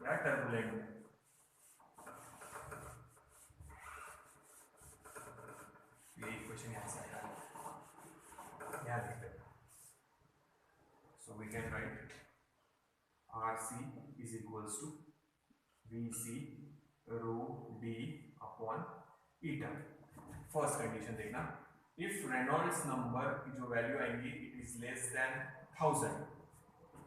या टर्बुलेंट है। ये इक्वेशन यहाँ से आया, यहाँ देखते हैं। So we can write RC is equals to VC rho D upon eta. First condition देखना, if Reynolds number की जो वैल्यू आएंगी it is less than 1000,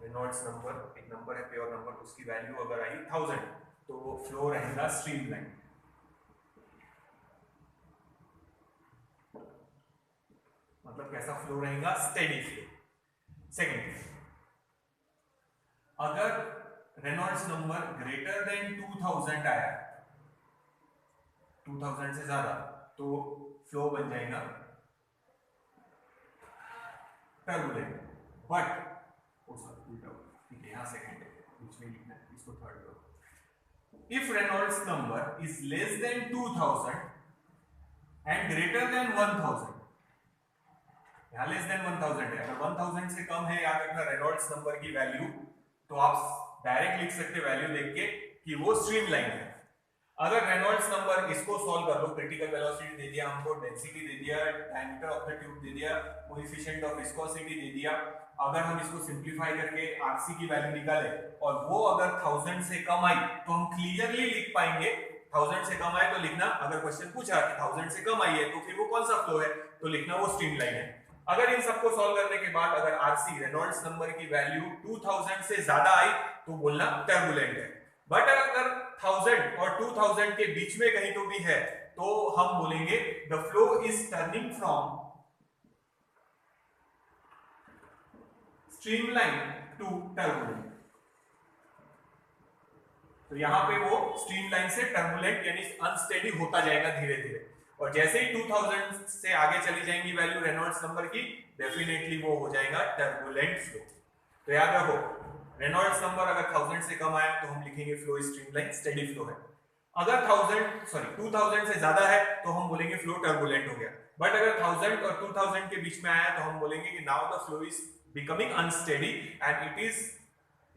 Reynolds number एक नंबर है प्योर नंबर, उसकी वैल्यू अगर आई 1000 तो वो फ्लो रहेगा स्ट्रीमलाइन। मतलब कैसा फ्लो रहेगा, स्टेडी फ्लो। सेकेंड, अगर रेनॉल्ड्स नंबर ग्रेटर देन 2000 आया, 2000 से ज्यादा, तो फ्लो बन जाएगा टर्बुलेंट। बट ठीक है, यहाँ सेकंड है, बीच में लिखना है, इसको थर्ड करो। If Reynolds number is less then 2000 and greater than 1000, यहाँ लेस देन 1000 है, अगर 1000 से कम है याद रखना रेनॉल्ड्स नंबर की वैल्यू, तो आप डायरेक्ट लिख सकते वैल्यू देख के कि वो स्ट्रीमलाइन है। अगर रेनॉल्ड्स नंबर, इसको सॉल्व कर लो, क्रिटिकल वेलोसिटी दे दिया हमको, डेंसिटी दे दिया, डायमीटर ऑफ द ट्यूब दे दिया, कोएफिशिएंट ऑफ विस्कोसिटी दे दिया। अगर हम इसको सिंपलीफाई करके RC की वैल्यू निकाले और वो अगर 1000 से कम आई तो हम क्लियरली लिख पाएंगे, 1000 से कम आए तो लिखना, अगर क्वेश्चन पूछा कि 1000 से कम आई है तो फिर वो कौन सा फ्लो है तो लिखना वो स्ट्रीमलाइन है। अगर इन सबको सॉल्व करने के बाद अगर RC रेनॉल्ड्स नंबर की वैल्यू 2000 से ज्यादा आई तो बोलना टर्बुलेंट है। बट अगर 1000 और 2000 के बीच में कहीं तो भी है तो हम बोलेंगे the flow is turning from streamline to turbulent. तो यहां पे वो स्ट्रीमलाइन से टर्बुलेंट यानी अनस्टेडी होता जाएगा धीरे धीरे, और जैसे ही 2000 से आगे चली जाएंगी वैल्यू रेनॉल्ड्स नंबर की, डेफिनेटली वो हो जाएगा टर्बुलेंट फ्लो। तो याद रखो, रेनॉल्ड्स नंबर अगर 1000 से कम आया तो हम लिखेंगे फ्लो स्ट्रीमलाइन, स्टेडी फ्लो है। अगर 2000 से ज्यादा है तो हम बोलेंगे फ्लो टर्बुलेंट हो गया। बट अगर 1000 और 2000 के बीच में आया तो हम बोलेंगे कि now the flow is becoming unsteady and it is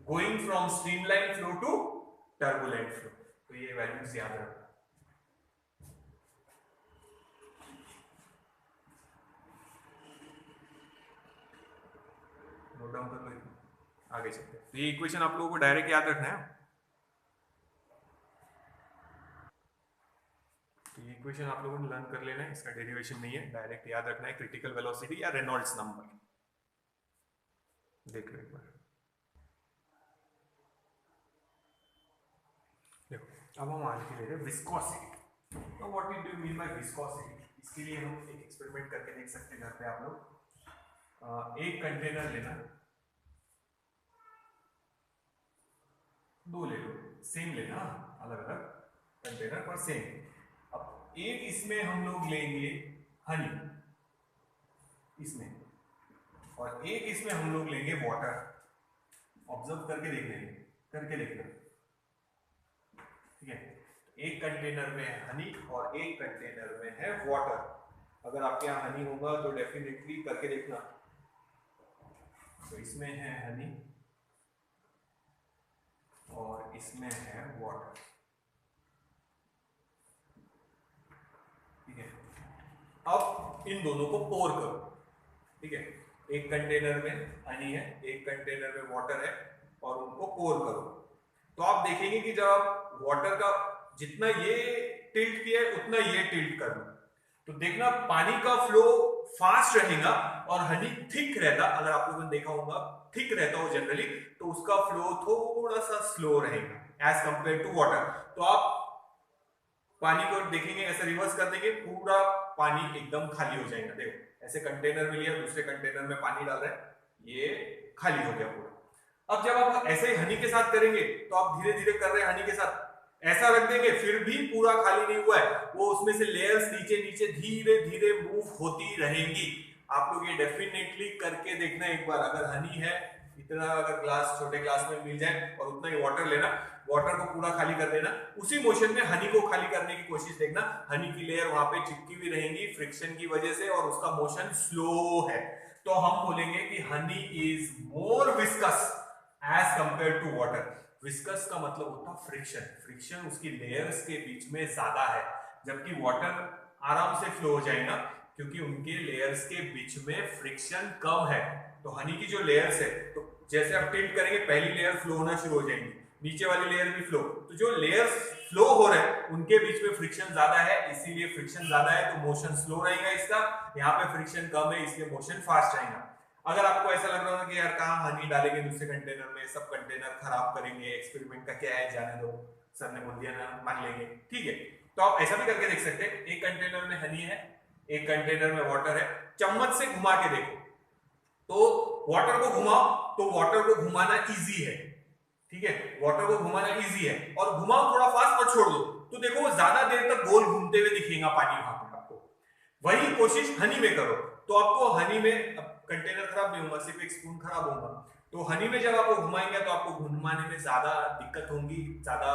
going from streamline flow to turbulent flow. तो ये वैल्यूज याद रखो। नोट डाउन कर लो, आगे चलते हैं। तो ये इक्वेशन आप लोगों को डायरेक्ट याद रखना है। तो ये इक्वेशन आप लोगों ने लर्न कर लेना है, इसका डेरिवेशन नहीं है, डायरेक्ट याद रखना है क्रिटिकल वेलोसिटी या रेनॉल्ड्स नंबर। देख लो एक बार। अब हम आगे ले रहे हैं विस्कोसिटी। तो what do you mean by viscosity? इसके लिए हम एक एक्सपेरिमेंट करके देख सकते हैं घर पे आप लोग। एक कंटेनर लेना, दो ले लो, सेम लेना, अलग अलग कंटेनर पर सेम। अब एक इसमें हम लोग लेंगे हनी, इसमें, और एक इसमें हम लोग लेंगे वाटर। ऑब्जर्व करके देखना, ठीक है। एक कंटेनर में है हनी और एक कंटेनर में है वाटर। अगर आपके यहाँ हनी होगा तो डेफिनेटली करके देखना। तो इसमें है हनी और इसमें है वाटर, ठीक है। अब इन दोनों को पोर करो, ठीक है। एक कंटेनर में हनी है, एक कंटेनर में वाटर है, और उनको पोर करो। तो आप देखेंगे कि जब वाटर का जितना ये टिल्ट किया है उतना ये टिल्ट कर लो, तो देखना पानी का फ्लो फास्ट रहेगा और हनी थिक रहता। अगर आप लोगों ने देखा होगा थिक रहता हो जनरली, तो उसका फ्लो थोड़ा सा स्लो रहेगा एज कंपेयर टू वाटर। तो आप पानी को देखेंगे ऐसे रिवर्स कर देंगे, पूरा पानी एकदम खाली हो जाएगा। देखो ऐसे कंटेनर में लिया, दूसरे कंटेनर में पानी डाल रहे हैं, ये खाली हो गया पूरा। अब जब आप ऐसे हनी के साथ करेंगे तो आप धीरे धीरे कर रहे हैं हनी के साथ, ऐसा रख देंगे फिर भी पूरा खाली नहीं हुआ है, वो उसमें से लेयर्स नीचे नीचे धीरे धीरे मूव होती रहेंगी। आप लोग ये डेफिनेटली करके देखना एक बार। अगर हनी है इतना, अगर ग्लास छोटे ग्लास में मिल जाए और उतना ही वाटर लेना, वाटर को पूरा खाली कर देना, उसी मोशन में हनी को खाली करने की कोशिश देखना। हनी की लेयर वहां पे चिपकी हुई रहेंगी फ्रिक्शन की वजह से और उसका मोशन स्लो है। तो हम बोलेंगे कि honey is more viscous as compare to water. Viscous का मतलब होता है फ्रिक्शन, फ्रिक्शन उसकी लेयर्स के बीच में ज्यादा है, जबकि वाटर आराम से फ्लो हो जाएगा क्योंकि उनके लेयर्स के बीच में फ्रिक्शन कम है। तो हनी की जो लेयर्स है, तो जैसे आप टिल्ट करेंगे पहली लेयर फ्लो होना शुरू हो जाएंगी, नीचे वाली लेयर भी फ्लो, तो जो लेयर्स फ्लो हो रहे हैं उनके बीच में फ्रिक्शन ज्यादा है, इसीलिए फ्रिक्शन ज्यादा है तो मोशन स्लो रहेगा इसका। यहाँ पे फ्रिक्शन कम है इसलिए मोशन फास्ट रहेगा। अगर आपको ऐसा लग रहा हो कि यार कहाँ हनी डालेंगे दूसरे कंटेनर में, सब कंटेनर खराब करेंगे, एक्सपेरिमेंट का क्या है, जाने दो, सर ने बोल दिया ना, मान लेंगे, ठीक है। तो आप ऐसा भी करके देख सकते हैं, एक कंटेनर में हनी है, एक कंटेनर में वाटर है, चम्मच से घुमा के देखो, तो वाटर को घुमाओ तो वाटर को घुमाना इजी है, ठीक है, वाटर को घुमाना इजी है, और घुमाओ थोड़ा फास्ट और छोड़ दो, तो देखो वो ज्यादा देर तक गोल घूमते हुए दिखेगा पानी वहां पर आपको। वही कोशिश हनी में करो, तो आपको हनी में कंटेनर खराब नहीं होगा, सिर्फ एक स्पून खराब होगा। तो हनी में जब आपको घुमाएंगे तो आपको घुमाने में ज्यादा दिक्कत होगी, ज्यादा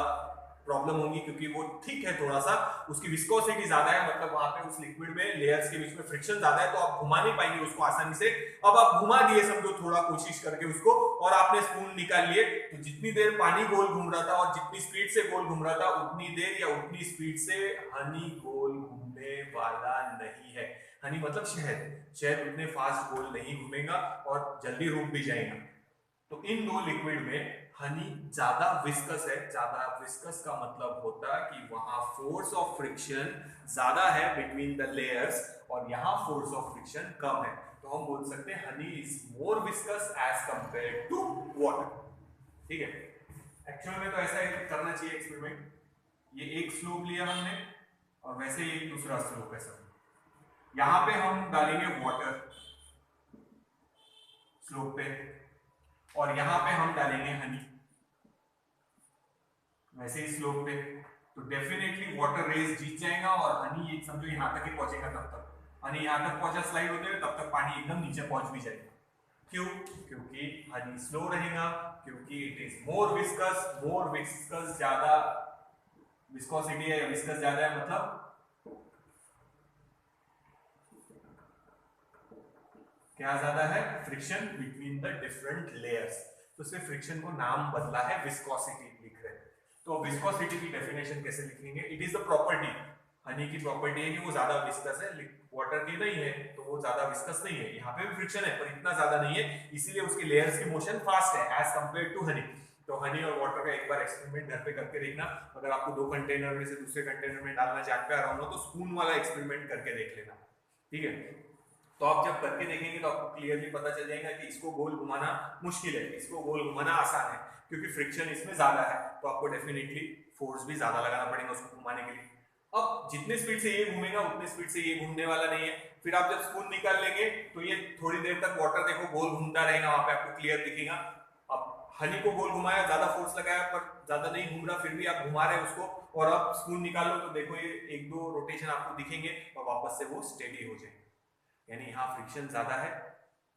प्रॉब्लम होगी, क्योंकि वो ठीक है थोड़ा सा, उसकी विस्कोसिटी ज्यादा है, मतलब वहां पे उस लिक्विड में लेयर्स के बीच में फ्रिक्शन ज्यादा है, तो आप घुमा नहीं पाएंगे उसको आसानी से। अब आप घुमा दिए समझो थोड़ा कोशिश करके उसको, और आपने स्पून निकाल लिए, तो जितनी देर पानी गोल घूम रहा था और जितनी स्पीड से गोल घूम रहा था उतनी देर या उतनी स्पीड से हनी गोल घूमने वाला नहीं है। हनी मतलब शहद, शहद उतने फास्ट गोल नहीं घूमेगा और जल्दी रुक भी जाएगा। तो इन दो लिक्विड में हनी ज्यादा विस्कस है। ज्यादा विस्कस का मतलब होता है कि वहां फोर्स ऑफ फ्रिक्शन ज्यादा है बिटवीन द लेयर्स और यहाँ फोर्स ऑफ फ्रिक्शन कम है। तो हम बोल सकते हैं honey is more viscous as compare to water, ठीक है। एक्चुअल में तो ऐसा ही करना चाहिए एक्सपेरिमेंट। ये एक स्लोप लिया हमने और वैसे ही एक दूसरा स्लोप है सब। यहां पे हम डालेंगे वाटर स्लोप पे और यहां पे हम डालेंगे हनी वैसे ही स्लोप पे। तो डेफिनेटली वाटर रेस जीत जाएगा और हनी ये समझो यहां तक ही पहुंचेगा। तब तक हनी यहां तक पहुंचा स्लाइड होते हुए, तब तक पानी एकदम नीचे पहुंच भी जाएगा। क्यों? क्योंकि हनी स्लो रहेगा, क्योंकि इट इज मोर विस्कस ज्यादा विस्कोसिटी है, विस्कस ज्यादा है, मतलब क्या ज्यादा है? Friction between the different layers. तो सिर्फ फ्रिक्शन को नाम बदला है, विस्कोसिटी लिख रहे हैं। तो विस्कोसिटी की डेफिनेशन कैसे लिखेंगे? It is the property, Honey की प्रॉपर्टी है कि वो ज्यादा विस्कस है, वाटर की नहीं है, तो वो ज्यादा विस्कस नहीं है। यहाँ पे भी फ्रिक्शन है पर इतना ज्यादा नहीं है, इसीलिए उसके लेयर्स की मोशन फास्ट है एज कंपेयर टू हनी। तो हनी और वाटर का एक बार एक्सपेरिमेंट घर पे करके देखना। अगर आपको दो कंटेनर में से दूसरे कंटेनर में डालना जान पे आ रहा हो तो स्पून वाला एक्सपेरिमेंट करके देख लेना, ठीक है। तो आप जब करके देखेंगे तो आपको क्लियरली पता चल जाएगा कि इसको गोल घुमाना मुश्किल है, इसको गोल घुमाना आसान है, क्योंकि फ्रिक्शन इसमें ज्यादा है। तो आपको डेफिनेटली फोर्स भी ज्यादा लगाना पड़ेगा उसको घुमाने के लिए। अब जितने स्पीड से ये घूमेगा उतने स्पीड से ये घूमने वाला नहीं है। फिर आप जब स्पून निकाल लेंगे तो ये थोड़ी देर तक वाटर देखो गोल घूमता रहेगा, वहां पे आपको क्लियर दिखेगा। अब हनी को गोल घुमाया, ज्यादा फोर्स लगाया पर ज्यादा नहीं घूम रहा, फिर भी आप घुमा रहे हैं उसको, और आप स्पून निकालो तो देखो ये एक दो रोटेशन आपको दिखेंगे और वापस से वो स्टेडी हो जाएंगे। यानी यहाँ फ्रिक्शन ज्यादा है,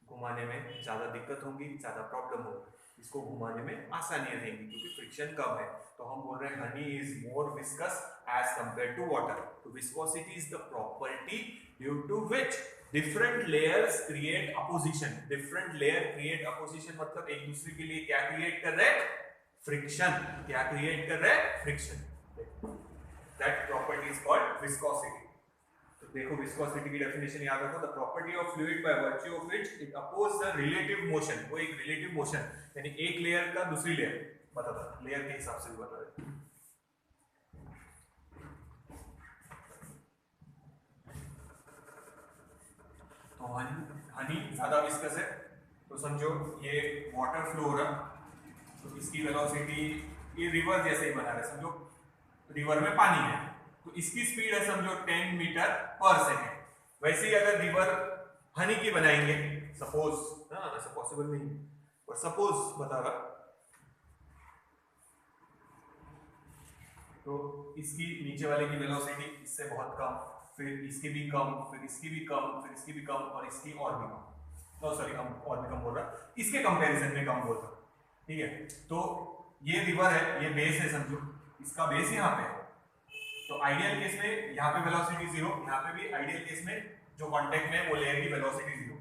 घुमाने में ज्यादा दिक्कत होगी, ज्यादा प्रॉब्लम होगी, इसको घुमाने में आसानी रहेगी क्योंकि फ्रिक्शन कम है। तो हम बोल रहे हैं honey is more viscous as compare to water. तो viscosity is the property due to which different layers create opposition. Different layer create opposition मतलब एक दूसरे के लिए क्या क्रिएट कर रहे हैं? फ्रिक्शन। क्या क्रिएट कर रहे हैं? Friction. That property is called viscosity. तो देखो विस्कोसिटी की डेफिनेशन याद रखो, the property of fluid by virtue of which it oppose the relative motion. वो एक रिलेटिव मोशन यानी एक लेयर का दूसरी लेयर बताता है, लेयर के हिसाब से भी बता रहे। तो हनी ज्यादा विस्कस है, तो समझो ये वाटर फ्लो हो रहा, तो इसकी वेलोसिटी ये रिवर जैसे ही बना रहे, समझो रिवर में पानी है तो इसकी स्पीड है समझो 10 मीटर पर सेकेंड। वैसे ही अगर रिवर हनी की बनाएंगे सपोज, हाँ ऐसा पॉसिबल नहीं पर सपोज बता रहा, तो इसकी नीचे वाले की वेलोसिटी इससे बहुत कम, फिर इसकी भी कम, फिर इसकी भी कम, फिर इसकी भी कम और इसकी और भी कम। तो सॉरी हम और भी कम बोल रहा, इसके कंपैरिजन में कम बोल रहा, ठीक है। तो ये रिवर है, ये बेस है समझो, इसका बेस यहाँ पे है, तो आइडियल केस में यहाँ पे वेलोसिटी 0, यहाँ पे भी आइडियल केस में जो कांटेक्ट में वो लेयर की वेलोसिटी 0।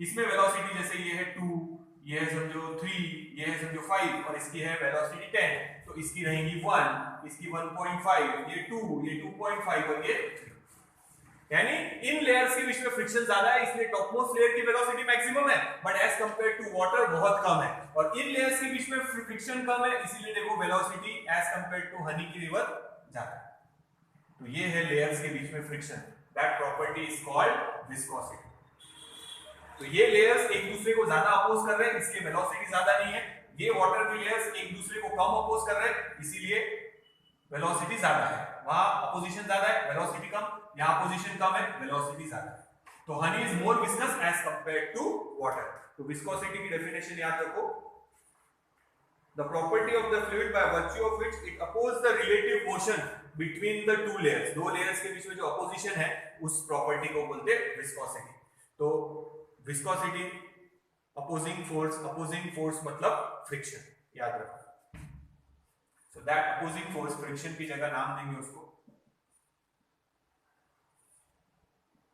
इसमें वेलोसिटी जैसे ये है 2, ये है समझो 3, ये है समझो 5 और इसकी है वेलोसिटी 10, तो इसकी रहेगी 1, इसकी 1.5, ये 2, ये 2.5 और ये 3। यानी इन लेयर्स के बीच में फ्रिक्शन ज्यादा है, इसलिए टॉपमोस्ट लेयर की वेलोसिटी मैक्सिमम है, but as compare to water बहुत कम है। और इन लेयर्स के बीच में फ्रिक्शन कम है, इसीलिए देखो velocity as compare to honey की रिवर ज्यादा है। तो ये है लेयर्स के बीच में friction, that property is called viscosity. तो ये लेयर्स एक दूसरे को ज्यादा अपोज कर रहे हैं, इसलिए वेलोसिटी ज्यादा नहीं है। ये वाटर की लेयर्स एक दूसरे को कम अपोज कर रहे हैं, इसीलिए वेलोसिटी ज्यादा है। वहां अपोजिशन ज्यादा है, वेलोसिटी कम, यहां अपोजिशन कम है, वेलोसिटी ज्यादा है। तो honey is more viscous as compare to water. तो विस्कोसिटी की डेफिनेशन याद रखो, the property of the fluid by virtue of which it opposes the relative motion between the two layers। दो लेयर्स के बीच में जो अपोजिशन है उस प्रॉपर्टी को बोलते हैं विस्कोसिटी। तो विस्कोसिटी अपोजिंग फोर्स मतलब फ्रिक्शन, याद रखो। So that opposing force, friction की जगह नाम देंगे उसको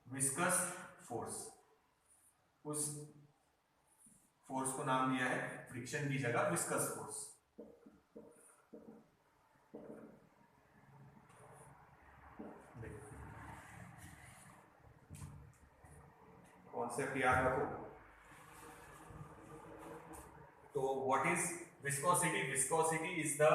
विस्कस फोर्स। उस फोर्स को नाम दिया है फ्रिक्शन की जगह विस्कस फोर्स। कॉन्सेप्ट याद रखो। तो what is viscosity? Viscosity is the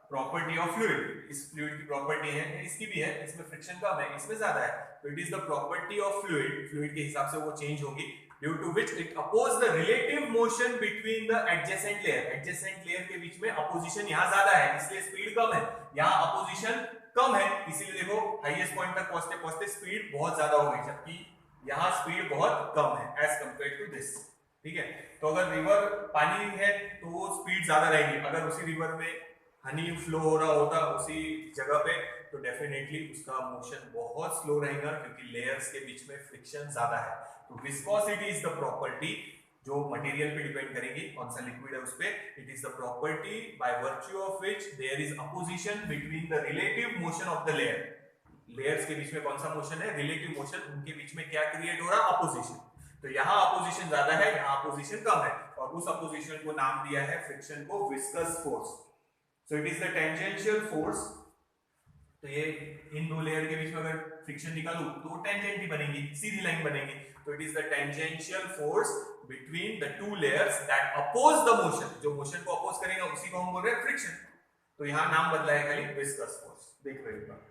property of fluid. इस फ्लूइड की प्रॉपर्टी है, इसकी भी है, इसमें फ्रिक्शन कम है, इसमें ज्यादा है, तो it is the property of fluid. Fluid के हिसाब से वो चेंज होगी, due to which it oppose the relative motion between the adjacent layer. Adjacent layer के बीच में अपोजिशन यहाँ ज्यादा है, इसलिए स्पीड कम है, यहाँ अपोजिशन कम है, इसीलिए देखो हाईएस्ट पॉइंट तक पहुंचते पहुंचते स्पीड बहुत ज्यादा हो गई, जबकि यहाँ स्पीड बहुत कम है एज कंपेयर टू दिस, ठीक है। तो अगर रिवर पानी है तो वो स्पीड ज्यादा रहेगी, अगर उसी रिवर में हनी फ्लो हो रहा होता उसी जगह पे तो डेफिनेटली उसका मोशन बहुत स्लो रहेगा, क्योंकि लेयर्स के बीच में फ्रिक्शन ज्यादा है। तो विस्कोसिटी इज द प्रॉपर्टी जो मटेरियल पे डिपेंड करेगी, कौन सा लिक्विड है उस पे। It is the property by virtue of which there is opposition between the relative motion of the layer. Layers के बीच में कौन सा मोशन है? Relative motion. उनके बीच में क्या क्रिएट हो रहा? अपोजिशन। तो यहाँ अपोजिशन ज्यादा है, यहाँ अपोजिशन कम है, और उस अपोजिशन को नाम दिया है फ्रिक्शन को viscous force. So it is the tangential force. तो ये इन दो लेयर के बीच में अगर फ्रिक्शन निकालूं तो टेंजेंट ही बनेगी, सीधी लाइन बनेगी। तो it is the tangential force between the two layers that oppose the motion. जो मोशन को अपोज करेगा उसी को हम बोल रहे हैं फ्रिक्शन। तो यहाँ नाम बदला है खाली विस्कस फोर्स। देख रहे हो,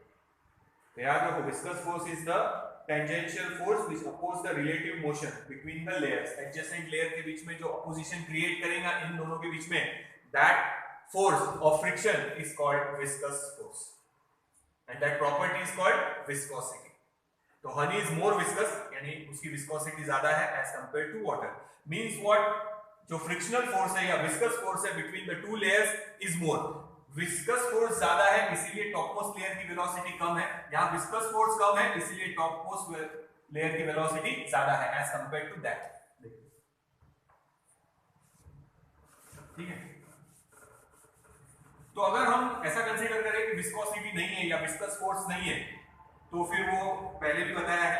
तो याद रखो viscous force is the tangential force which oppose the relative motion between the layers. Adjacent layer के बीच में जो अपोजिशन क्रिएट करेगा इन दोनों के बीच में, that force of friction is called viscous force and that property is called viscosity. तो honey is more viscous यानी उसकी viscosity ज्यादा है as compared to water. Means what? जो frictional force है या viscous force है between the two layers is more. Viscous force ज्यादा है इसीलिए topmost layer की velocity कम है. यहाँ viscous force कम है इसीलिए topmost layer की velocity ज्यादा है as compared to that. ठीक है. तो अगर हम ऐसा कंसीडर करें कि विस्कोसिटी नहीं है या विस्कस फोर्स नहीं है तो फिर वो पहले भी बताया है,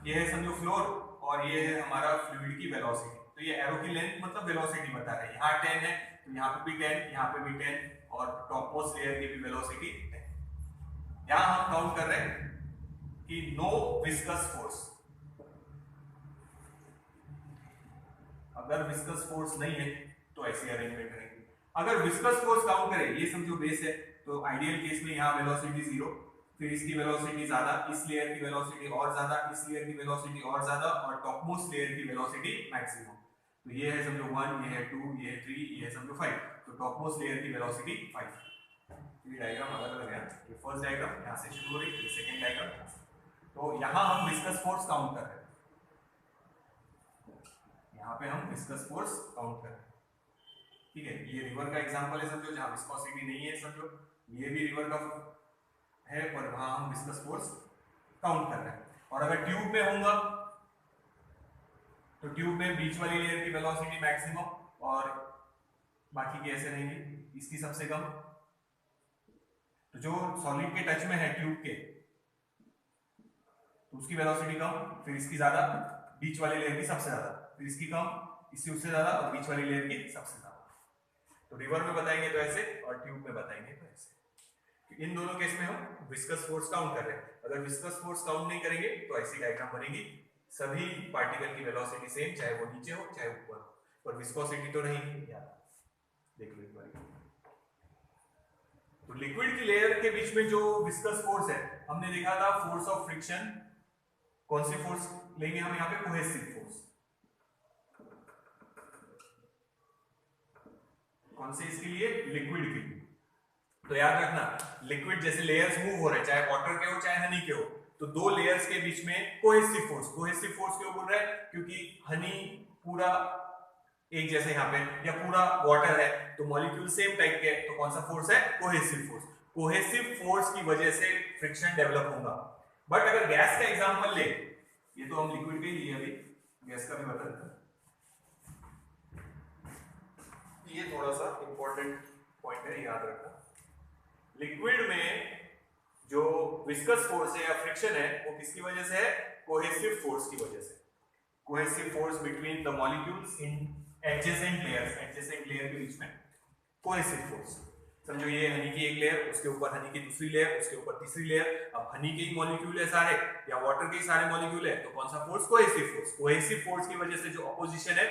ये है समझो फ्लोर और ये है हमारा फ्लूइड की वेलोसिटी. तो ये एरो की लेंथ मतलब वेलोसिटी बता रहा है. यहाँ 10 है तो यहाँ पे भी 10, यहाँ पे भी 10 और टॉप मोस्ट लेयर की भी वेलोसिटी 10. यहाँ हम काउंट कर रहे हैं कि नो विस्कस फोर्स. अगर विस्कस फोर्स नहीं है तो ऐसी अरेंजमेंट रहेगी. अगर विस्कस फोर्स काउंट करें, ये समझो बेस है तो आइडियल केस में यहाँ वेलोसिटी 0, फिर इसकी वेलोसिटी ज्यादा, इस लेयर की वेलोसिटी और ज्यादा, इस लेयर की वेलोसिटी और ज्यादा और टॉप मोस्ट लेयर की वेलोसिटी मैक्सिमम. तो ये है समझो 1, ये है 2, ये है 3, ये है समझो 5. तो टॉप मोस्ट लेयर की वेलोसिटी 5. ये डायग्राम अलग अलग है. ये फर्स्ट डायग्राम यहाँ से शुरू हो रही है, ये सेकंड डायग्राम. तो यहाँ हम विस्कस फोर्स काउंट कर रहे हैं. यहाँ पे हम विस्कस फोर्स काउंट कर रहे हैं. ठीक है. ये रिवर का एग्जांपल है समझो जहाँ विस्कोसिटी नहीं है समझो. ये भी रिवर का है पर वहां हम विस्कस फोर्स काउंट कर रहे हैं. और अगर ट्यूब में होगा तो ट्यूब में बीच वाली लेयर की वेलोसिटी मैक्सिमम और बाकी की ऐसे रहेंगी, इसकी सबसे कम. तो जो सॉलिड के टच में है ट्यूब के तो उसकी वेलोसिटी कम, फिर इसकी ज्यादा, बीच वाली लेयर की सबसे ज्यादा, फिर इसकी कम, इससे उससे ज्यादा और बीच वाली लेयर की सबसे ज्यादा. तो रिवर में बताएंगे तो ऐसे और ट्यूब में बताएंगे तो ऐसे. इन दोनों केस में हम विस्कस फोर्स काउंट कर रहे हैं. अगर विस्कस फोर्स काउंट नहीं करेंगे तो ऐसी डायग्राम बनेगी. सभी पार्टिकल की वेलोसिटी सेम, चाहे वो नीचे हो चाहे ऊपर हो, पर विस्कोसिटी तो रहेगी. यार देख लो एक बार. तो लिक्विड की लेयर के बीच में जो विस्कस फोर्स है हमने देखा था फोर्स ऑफ फ्रिक्शन. कौन सी फोर्स लेंगे हम यहाँ पे? Cohesive force. कौन से इसके लिए? लिक्विड के लिए. तो याद रखना लिक्विड जैसे लेयर्स मूव हो रहे हैं, चाहे वाटर के हो चाहे हनी के हो, तो दो लेयर्स के बीच में कोहेसिव फोर्स. कोहेसिव फोर्स क्यों बोल रहा है? क्योंकि हनी पूरा एक जैसे यहाँ पे या पूरा वाटर है तो मॉलिक्यूल सेम टाइप के, तो कौन सा फोर्स है? Cohesive force. कोहेसिव फोर्स की वजह से फ्रिक्शन डेवलप होगा. बट अगर गैस का एग्जांपल ले, ये तो हम लिक्विड के लिए अभी गैस का भी बता देते हैं. ये थोड़ा सा इंपॉर्टेंट पॉइंट है, याद रखना. लिक्विड में जो विस्कस फोर्स है या फ्रिक्शन है वो किसकी वजह से है? कोहेसिव फोर्स की वजह से. Cohesive force between the molecules in adjacent layers. Adjacent layer के बीच में कोहेसिव फोर्स. समझो ये हनी की एक लेयर, उसके ऊपर हनी की दूसरी लेयर, उसके ऊपर तीसरी लेयर. अब हनी के ही मॉलिक्यूल है सारे या वाटर के ही सारे मॉलिक्यूल है, तो कौन सा force? Cohesive force. Cohesive force की वजह से जो अपोजिशन है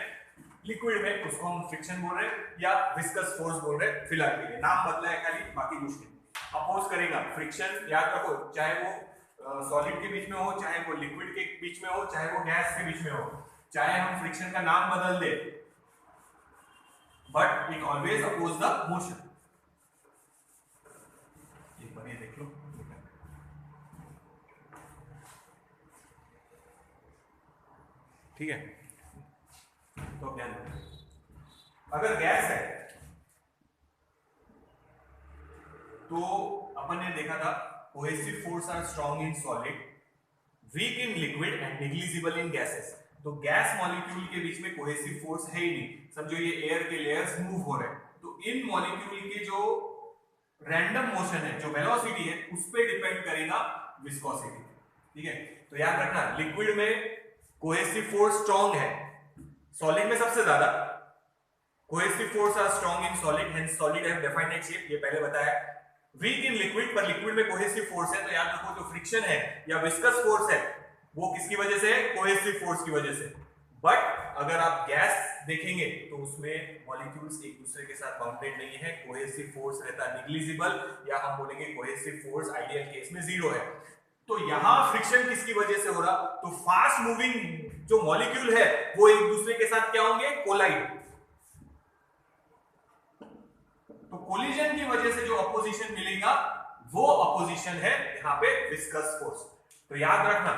लिक्विड में उसको हम फ्रिक्शन बोल रहे हैं या विस्कस फोर्स बोल रहे हैं. फिलहाल के लिए नाम बदला है खाली, बाकी कुछ नहीं. अपोज करेगा फ्रिक्शन. याद रखो चाहे वो सॉलिड के बीच में हो, चाहे वो लिक्विड के बीच में हो, चाहे वो गैस के बीच में हो, चाहे हम फ्रिक्शन का नाम बदल दे, but it always oppose the motion. एक बार ये देख लो. ठीक है. तो ध्यान रखो अगर गैस है तो अपन ने देखा था cohesive force are strong in solid, weak in liquid and negligible in gases. तो गैस मॉलिक्यूल के बीच में कोहेसिव फोर्स है ही नहीं. समझो ये एयर के लेयर्स मूव हो रहे हैं तो इन मॉलिक्यूल के जो रैंडम मोशन है, जो वेलोसिटी है, उस पे डिपेंड करेगा विस्कोसिटी. ठीक है. तो याद रखना लिक्विड में कोहेसिव फोर्स स्ट्रॉन्ग है, सॉलिड में सबसे ज्यादा. Cohesive force are strong in solid, hence solid have definite shape, ये पहले बताया. वीक इन लिक्विड, पर लिक्विड में कोहेसिव फोर्स है. तो याद रखो जो फ्रिक्शन है या विस्कस फोर्स है वो किसकी वजह से है? कोहेसिव फोर्स की वजह से. बट अगर आप गैस देखेंगे तो उसमें मॉलिक्यूल्स एक दूसरे के साथ बाउंडेड नहीं है, कोहेसिव फोर्स रहता नेग्लिजिबल, या हम बोलेंगे कोहेसिव फोर्स आइडियल केस में 0 है. तो यहां फ्रिक्शन किसकी वजह से हो रहा? तो फास्ट मूविंग जो मॉलिक्यूल है वो एक दूसरे के साथ क्या होंगे? कोलाइड. की वजह से जो अपोजिशन मिलेगा वो अपोजिशन है यहाँ पे विस्कस फोर्स। तो याद रखना,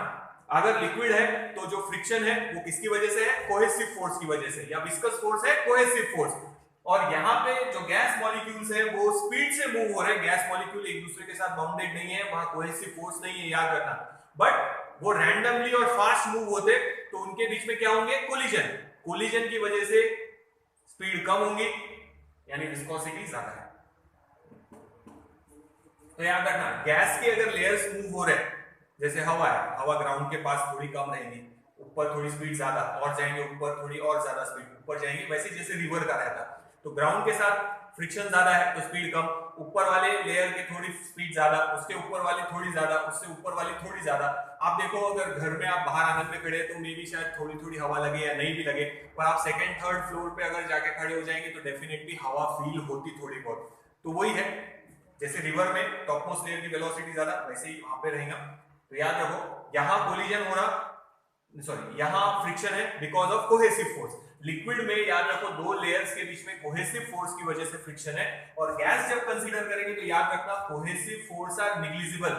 अगर लिक्विड है तो जो फ्रिक्शन है वो किसकी वजह से है? कोहेसिव फोर्स की वजह से, या विस्कस फोर्स है कोहेसिव फोर्स। और यहाँ पे जो गैस मॉलिक्यूल्स है वो स्पीड से मूव हो रहे हैं, गैस मॉलिक्यूल एक दूसरे के साथ बाउंडेड नहीं है, वहां कोहेसिव फोर्स नहीं है, याद रखना। बट वो रैंडमली और फास्ट मूव होते तो उनके बीच में क्या होंगे? कोलिजन। कोलिजन की वजह से स्पीड कम होगी, यानी विस्कोसिटी ज्यादा है। तो याद रखना, गैस के अगर लेयर्स मूव हो रहे हैं, जैसे हवा है, हवा ग्राउंड के पास थोड़ी कम रहेगी, ऊपर थोड़ी स्पीड ज्यादा, और जाएंगे ऊपर थोड़ी और ज्यादा स्पीड, ऊपर जाएंगे, वैसे जैसे रिवर का रहता। तो ग्राउंड के साथ फ्रिक्शन ज्यादा है तो स्पीड कम, ऊपर वाले लेयर की थोड़ी स्पीड ज्यादा, उसके ऊपर वाली थोड़ी ज्यादा, उससे ऊपर वाली थोड़ी ज्यादा। आप देखो, अगर घर में आप बाहर आंगन में खड़े तो मे भी शायद थोड़ी थोड़ी हवा लगे या नहीं भी लगे, पर आप सेकंड थर्ड फ्लोर पे अगर जाके खड़े हो जाएंगे तो डेफिनेटली हवा फील होती थोड़ी बहुत। तो वही है, जैसे रिवर में टॉपमोस्ट लेयर की वेलोसिटी ज्यादा, वैसे ही वहां पे रहेगा। तो याद रखो, यहां कोलिजन हो रहा, सॉरी यहां फ्रिक्शन है because of cohesive force. Liquid में याद रखो दो लेयर्स के बीच में कोहेसिव फोर्स की वजह से फ्रिक्शन है, और गैस जब कंसीडर करेंगे तो याद रखना cohesive force are negligible,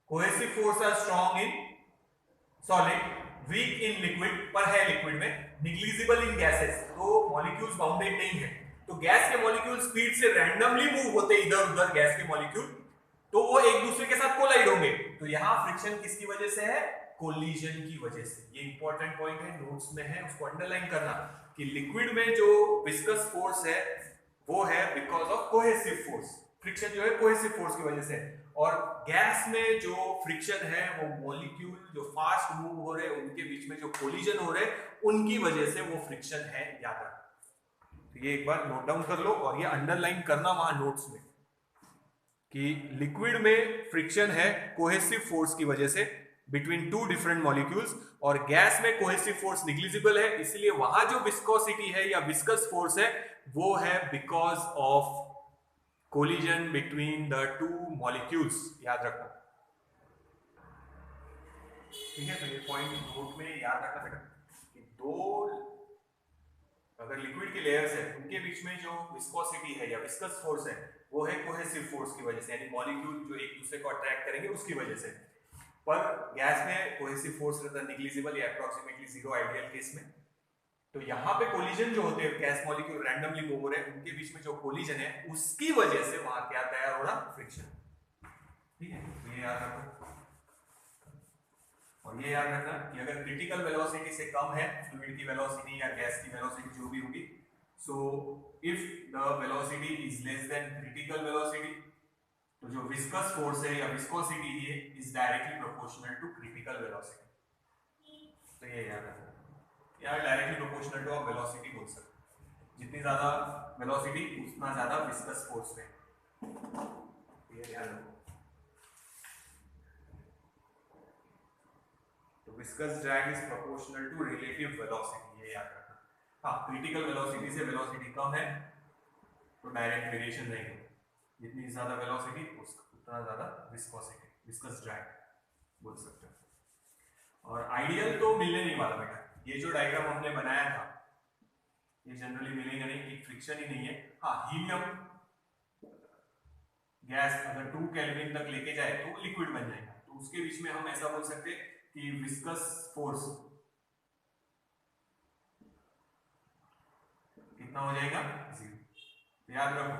cohesive force are strong in solid, weak in liquid, पर है लिक्विड में, नेग्लिजिबल इन गैसेस। तो मॉलिक्यूल्स बाउंडेड नहीं है, तो गैस के मॉलिक्यूल स्पीड से रैंडमली मूव होते इधर उधर गैस के मॉलिक्यूल, तो वो एक दूसरे के साथ कोलाइड होंगे। तो यहां फ्रिक्शन किसकी वजह से है? कोलिजन की वजह से। ये इंपॉर्टेंट पॉइंट है, नोट्स में है, उसको अंडरलाइन करना कि लिक्विड में जो विस्कस फोर्स है वो है because of cohesive force, friction जो है कोहेसिव फोर्स की वजह से। और गैस में जो फ्रिक्शन है वो मॉलिक्यूल जो फास्ट मूव हो रहे हैं उनके बीच में जो कोलिजन हो रहे हैं उनकी वजह से वो फ्रिक्शन है, याद रखना। तो ये एक बार नोट डाउन कर लो और ये अंडरलाइन करना वहां नोट्स में कि लिक्विड में फ्रिक्शन है कोहेसिव फोर्स की वजह से बिटवीन टू डिफरेंट मॉलिक्यूल्स, और गैस में कोहेसिव फोर्स नेग्लिजिबल है, इसलिए वहां जो विस्कोसिटी है या विस्कस फोर्स है वो है because of collision between the two molecules, याद रखना। ठीक है, तो ये पॉइंट नोट में याद रखना बेटा कि दो अगर लिक्विड के लेयर्स है उनके बीच में जो विस्कोसिटी है या विस्कस फोर्स है वो है कोहेसिव फोर्स की वजह से, यानी मॉलिक्यूल जो एक दूसरे को अट्रैक्ट करेंगे उसकी वजह से। पर गैस में कोहेसिव फोर्स रहता है नेग्लिजिबल या अप्रोक्सीमेटली जीरो आइडियल केस में। तो यहाँ पे कोलिजन जो होते हैं, गैस मॉलिक्यूल रैंडमली मूव हो रहे हैं, उनके बीच में जो कोलिजन है उसकी वजह से वहां क्या तैयार हो रहा? फ्रिक्शन। ठीक है, तो ये याद रखो। और ये याद रखना कि अगर क्रिटिकल वेलोसिटी से कम है फ्लूइड की वेलोसिटी या गैस की वेलोसिटी जो भी होगी, so if the velocity is less than critical velocity, तो जो विस्कस फोर्स है या विस्कोसिटी है is directly proportional to critical velocity. तो ये याद रखना, या डायरेक्टली प्रोपोर्शनल टू आप वेलोसिटी बोल सकते हो, जितनी ज्यादा वेलोसिटी उतना ज्यादा विस्कस फोर्स है। ये याद रखो। तो viscous drag is proportional to relative velocity, ये याद रखना। हाँ, क्रिटिकल वेलोसिटी से वेलोसिटी कम है तो डायरेक्ट वेरिएशन नहीं है, जितनी ज्यादा वेलोसिटी उतना ज्यादा विस्कोसिटी, विस्कस ड्रैग बोल सकते हो। और आइडियल तो मिलने नहीं वाला बेटा, ये जो डायग्राम हमने बनाया था ये जनरली मिलेगा नहीं, एक फ्रिक्शन ही नहीं है। हाँ, हीलियम गैस अगर 2 केल्विन तक लेके जाए तो लिक्विड बन जाएगा, तो उसके बीच में हम ऐसा बोल सकते हैं कि विस्कस फोर्स कितना हो जाएगा? 0। याद रखो,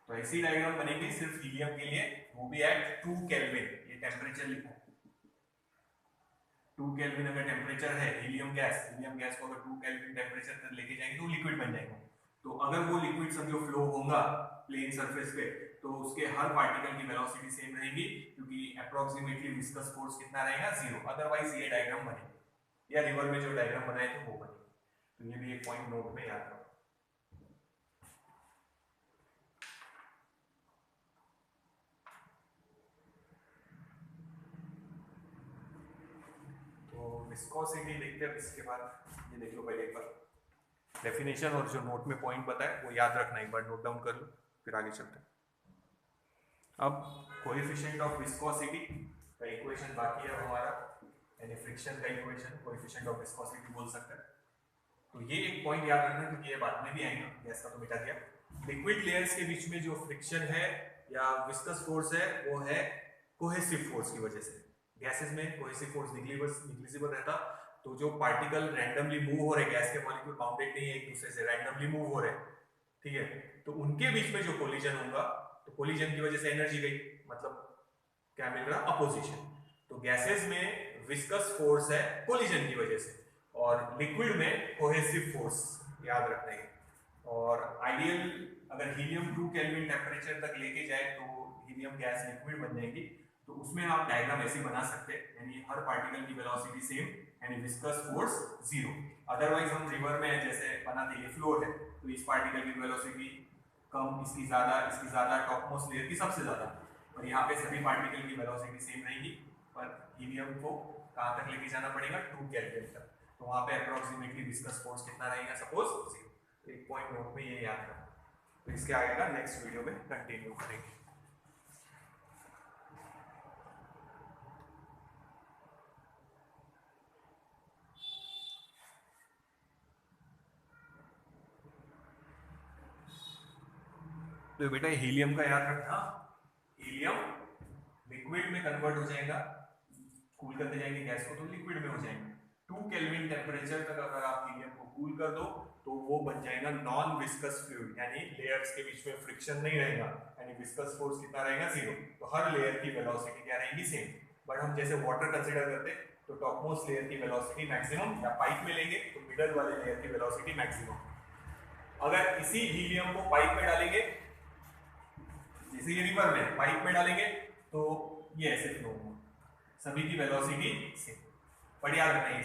तो ऐसी डायग्राम बनेगी सिर्फ हीलियम के लिए, वो भी एट 2 केल्विन। ये टेम्परेचर लिखा है, 2 केल्विन अगर टेम्परेचर है हीलियम गैस को अगर 2 केल्विन टेम्परेचर तक लेके जाएंगे तो लिक्विड बन जाएगा। तो अगर वो लिक्विड समझो फ्लो होगा प्लेन सरफेस पे, तो उसके हर पार्टिकल की वेलोसिटी सेम रहेगी, क्योंकि अप्रोक्सीमेटली विस्कस फोर्स कितना रहेगा? 0। अदरवाइज ये डायग्राम बनेगी, या रिवर में जो डायग्राम बनाए थे वो बनेगी। तो ये भी एक पॉइंट नोट में याद रखो। विस्कोसिटी देखते हैं, इसके बाद ये देख लो पहले एक बार डेफिनेशन और जो नोट में पॉइंट बताए वो याद रखना, एक बार नोट डाउन कर लो फिर आगे चलते हैं। अब कोएफिशिएंट ऑफ विस्कोसिटी का इक्वेशन बाकी है हमारा, यानी फ्रिक्शन का इक्वेशन कोएफिशिएंट ऑफ विस्कोसिटी बोल सकते हैं। तो ये एक पॉइंट याद रखना क्योंकि ये बाद में भी आएगा, गैस का तो मिटा दिया। लिक्विड लेयर्स के बीच में जो फ्रिक्शन है या विस्कस फोर्स है वो है कोहेसिव फोर्स की वजह से। गैसेस में कोहेसिव फोर्स निग्लिजिबल रहता, तो जो पार्टिकल रैंडमली मूव हो रहे, गैस के मॉलिक्यूल बाउंडेड नहीं है एक दूसरे से, रैंडमली मूव हो रहे, ठीक है, तो उनके बीच में जो कोलिजन होगा, तो कोलिजन की वजह से एनर्जी गई, मतलब क्या मिल रहा, अपोजिशन। तो गैसेस में विस्कस फोर्स है कोलिजन की वजह से, और लिक्विड में कोहेसिव फोर्स, याद रखना है। और आइडियल अगर हीलियम 2 केल्विन टेम्परेचर तक लेके जाए तो हीलियम गैस लिक्विड बन जाएगी, तो उसमें आप डायग्राम ऐसे बना सकते हैं, यानी हर पार्टिकल की वेलोसिटी सेम, यानी विस्कस फोर्स 0। अदरवाइज हम रिवर में जैसे बनाते हैं, फ्लोर है, तो इस पार्टिकल की वेलोसिटी कम, इसकी ज्यादा, टॉपमोस्ट लेयर की सबसे ज्यादा, और यहाँ पे सभी पार्टिकल की वेलोसिटी सेम रहेगी, पर हीलियम को कहाँ तक लेके जाना पड़ेगा, 2 केल्विन तक, तो वहाँ पे अप्रोक्सीमेटली विस्कस फोर्स कितना रहेगा, सपोज 0। एक पॉइंट नोट में ये याद रखना, तो इसके आगे का नेक्स्ट वीडियो में कंटिन्यू करेंगे। तो बेटा हीलियम का याद रखना, हीलियम लिक्विड में कन्वर्ट हो जाएगा, कूल करते जाएंगे गैस को तो लिक्विड में हो जाएंगे। 2 केल्विन टेम्परेचर तक अगर आप हीलियम को कूल कर दो तो वो बन जाएगा नॉन विस्कस फ्लूइड, यानी लेयर्स के बीच में फ्रिक्शन नहीं रहेगा, यानी विस्कस फोर्स कितना रहेगा, 0। तो हर लेयर की वेलोसिटी क्या रहेगी, सेम। बट हम जैसे वाटर कंसीडर करते तो टॉपमोस्ट लेयर की वेलोसिटी मैक्सिमम, या पाइप में लेंगे तो मिडल वाले लेयर की वेलोसिटी मैक्सिमम। अगर इसी हीलियम को पाइप में डालेंगे, जैसे ये रिवर में पाइप में डालेंगे तो ये ऐसे फ्लो होगा, सभी की वेलोसिटी सेम। बढ़िया लगना है।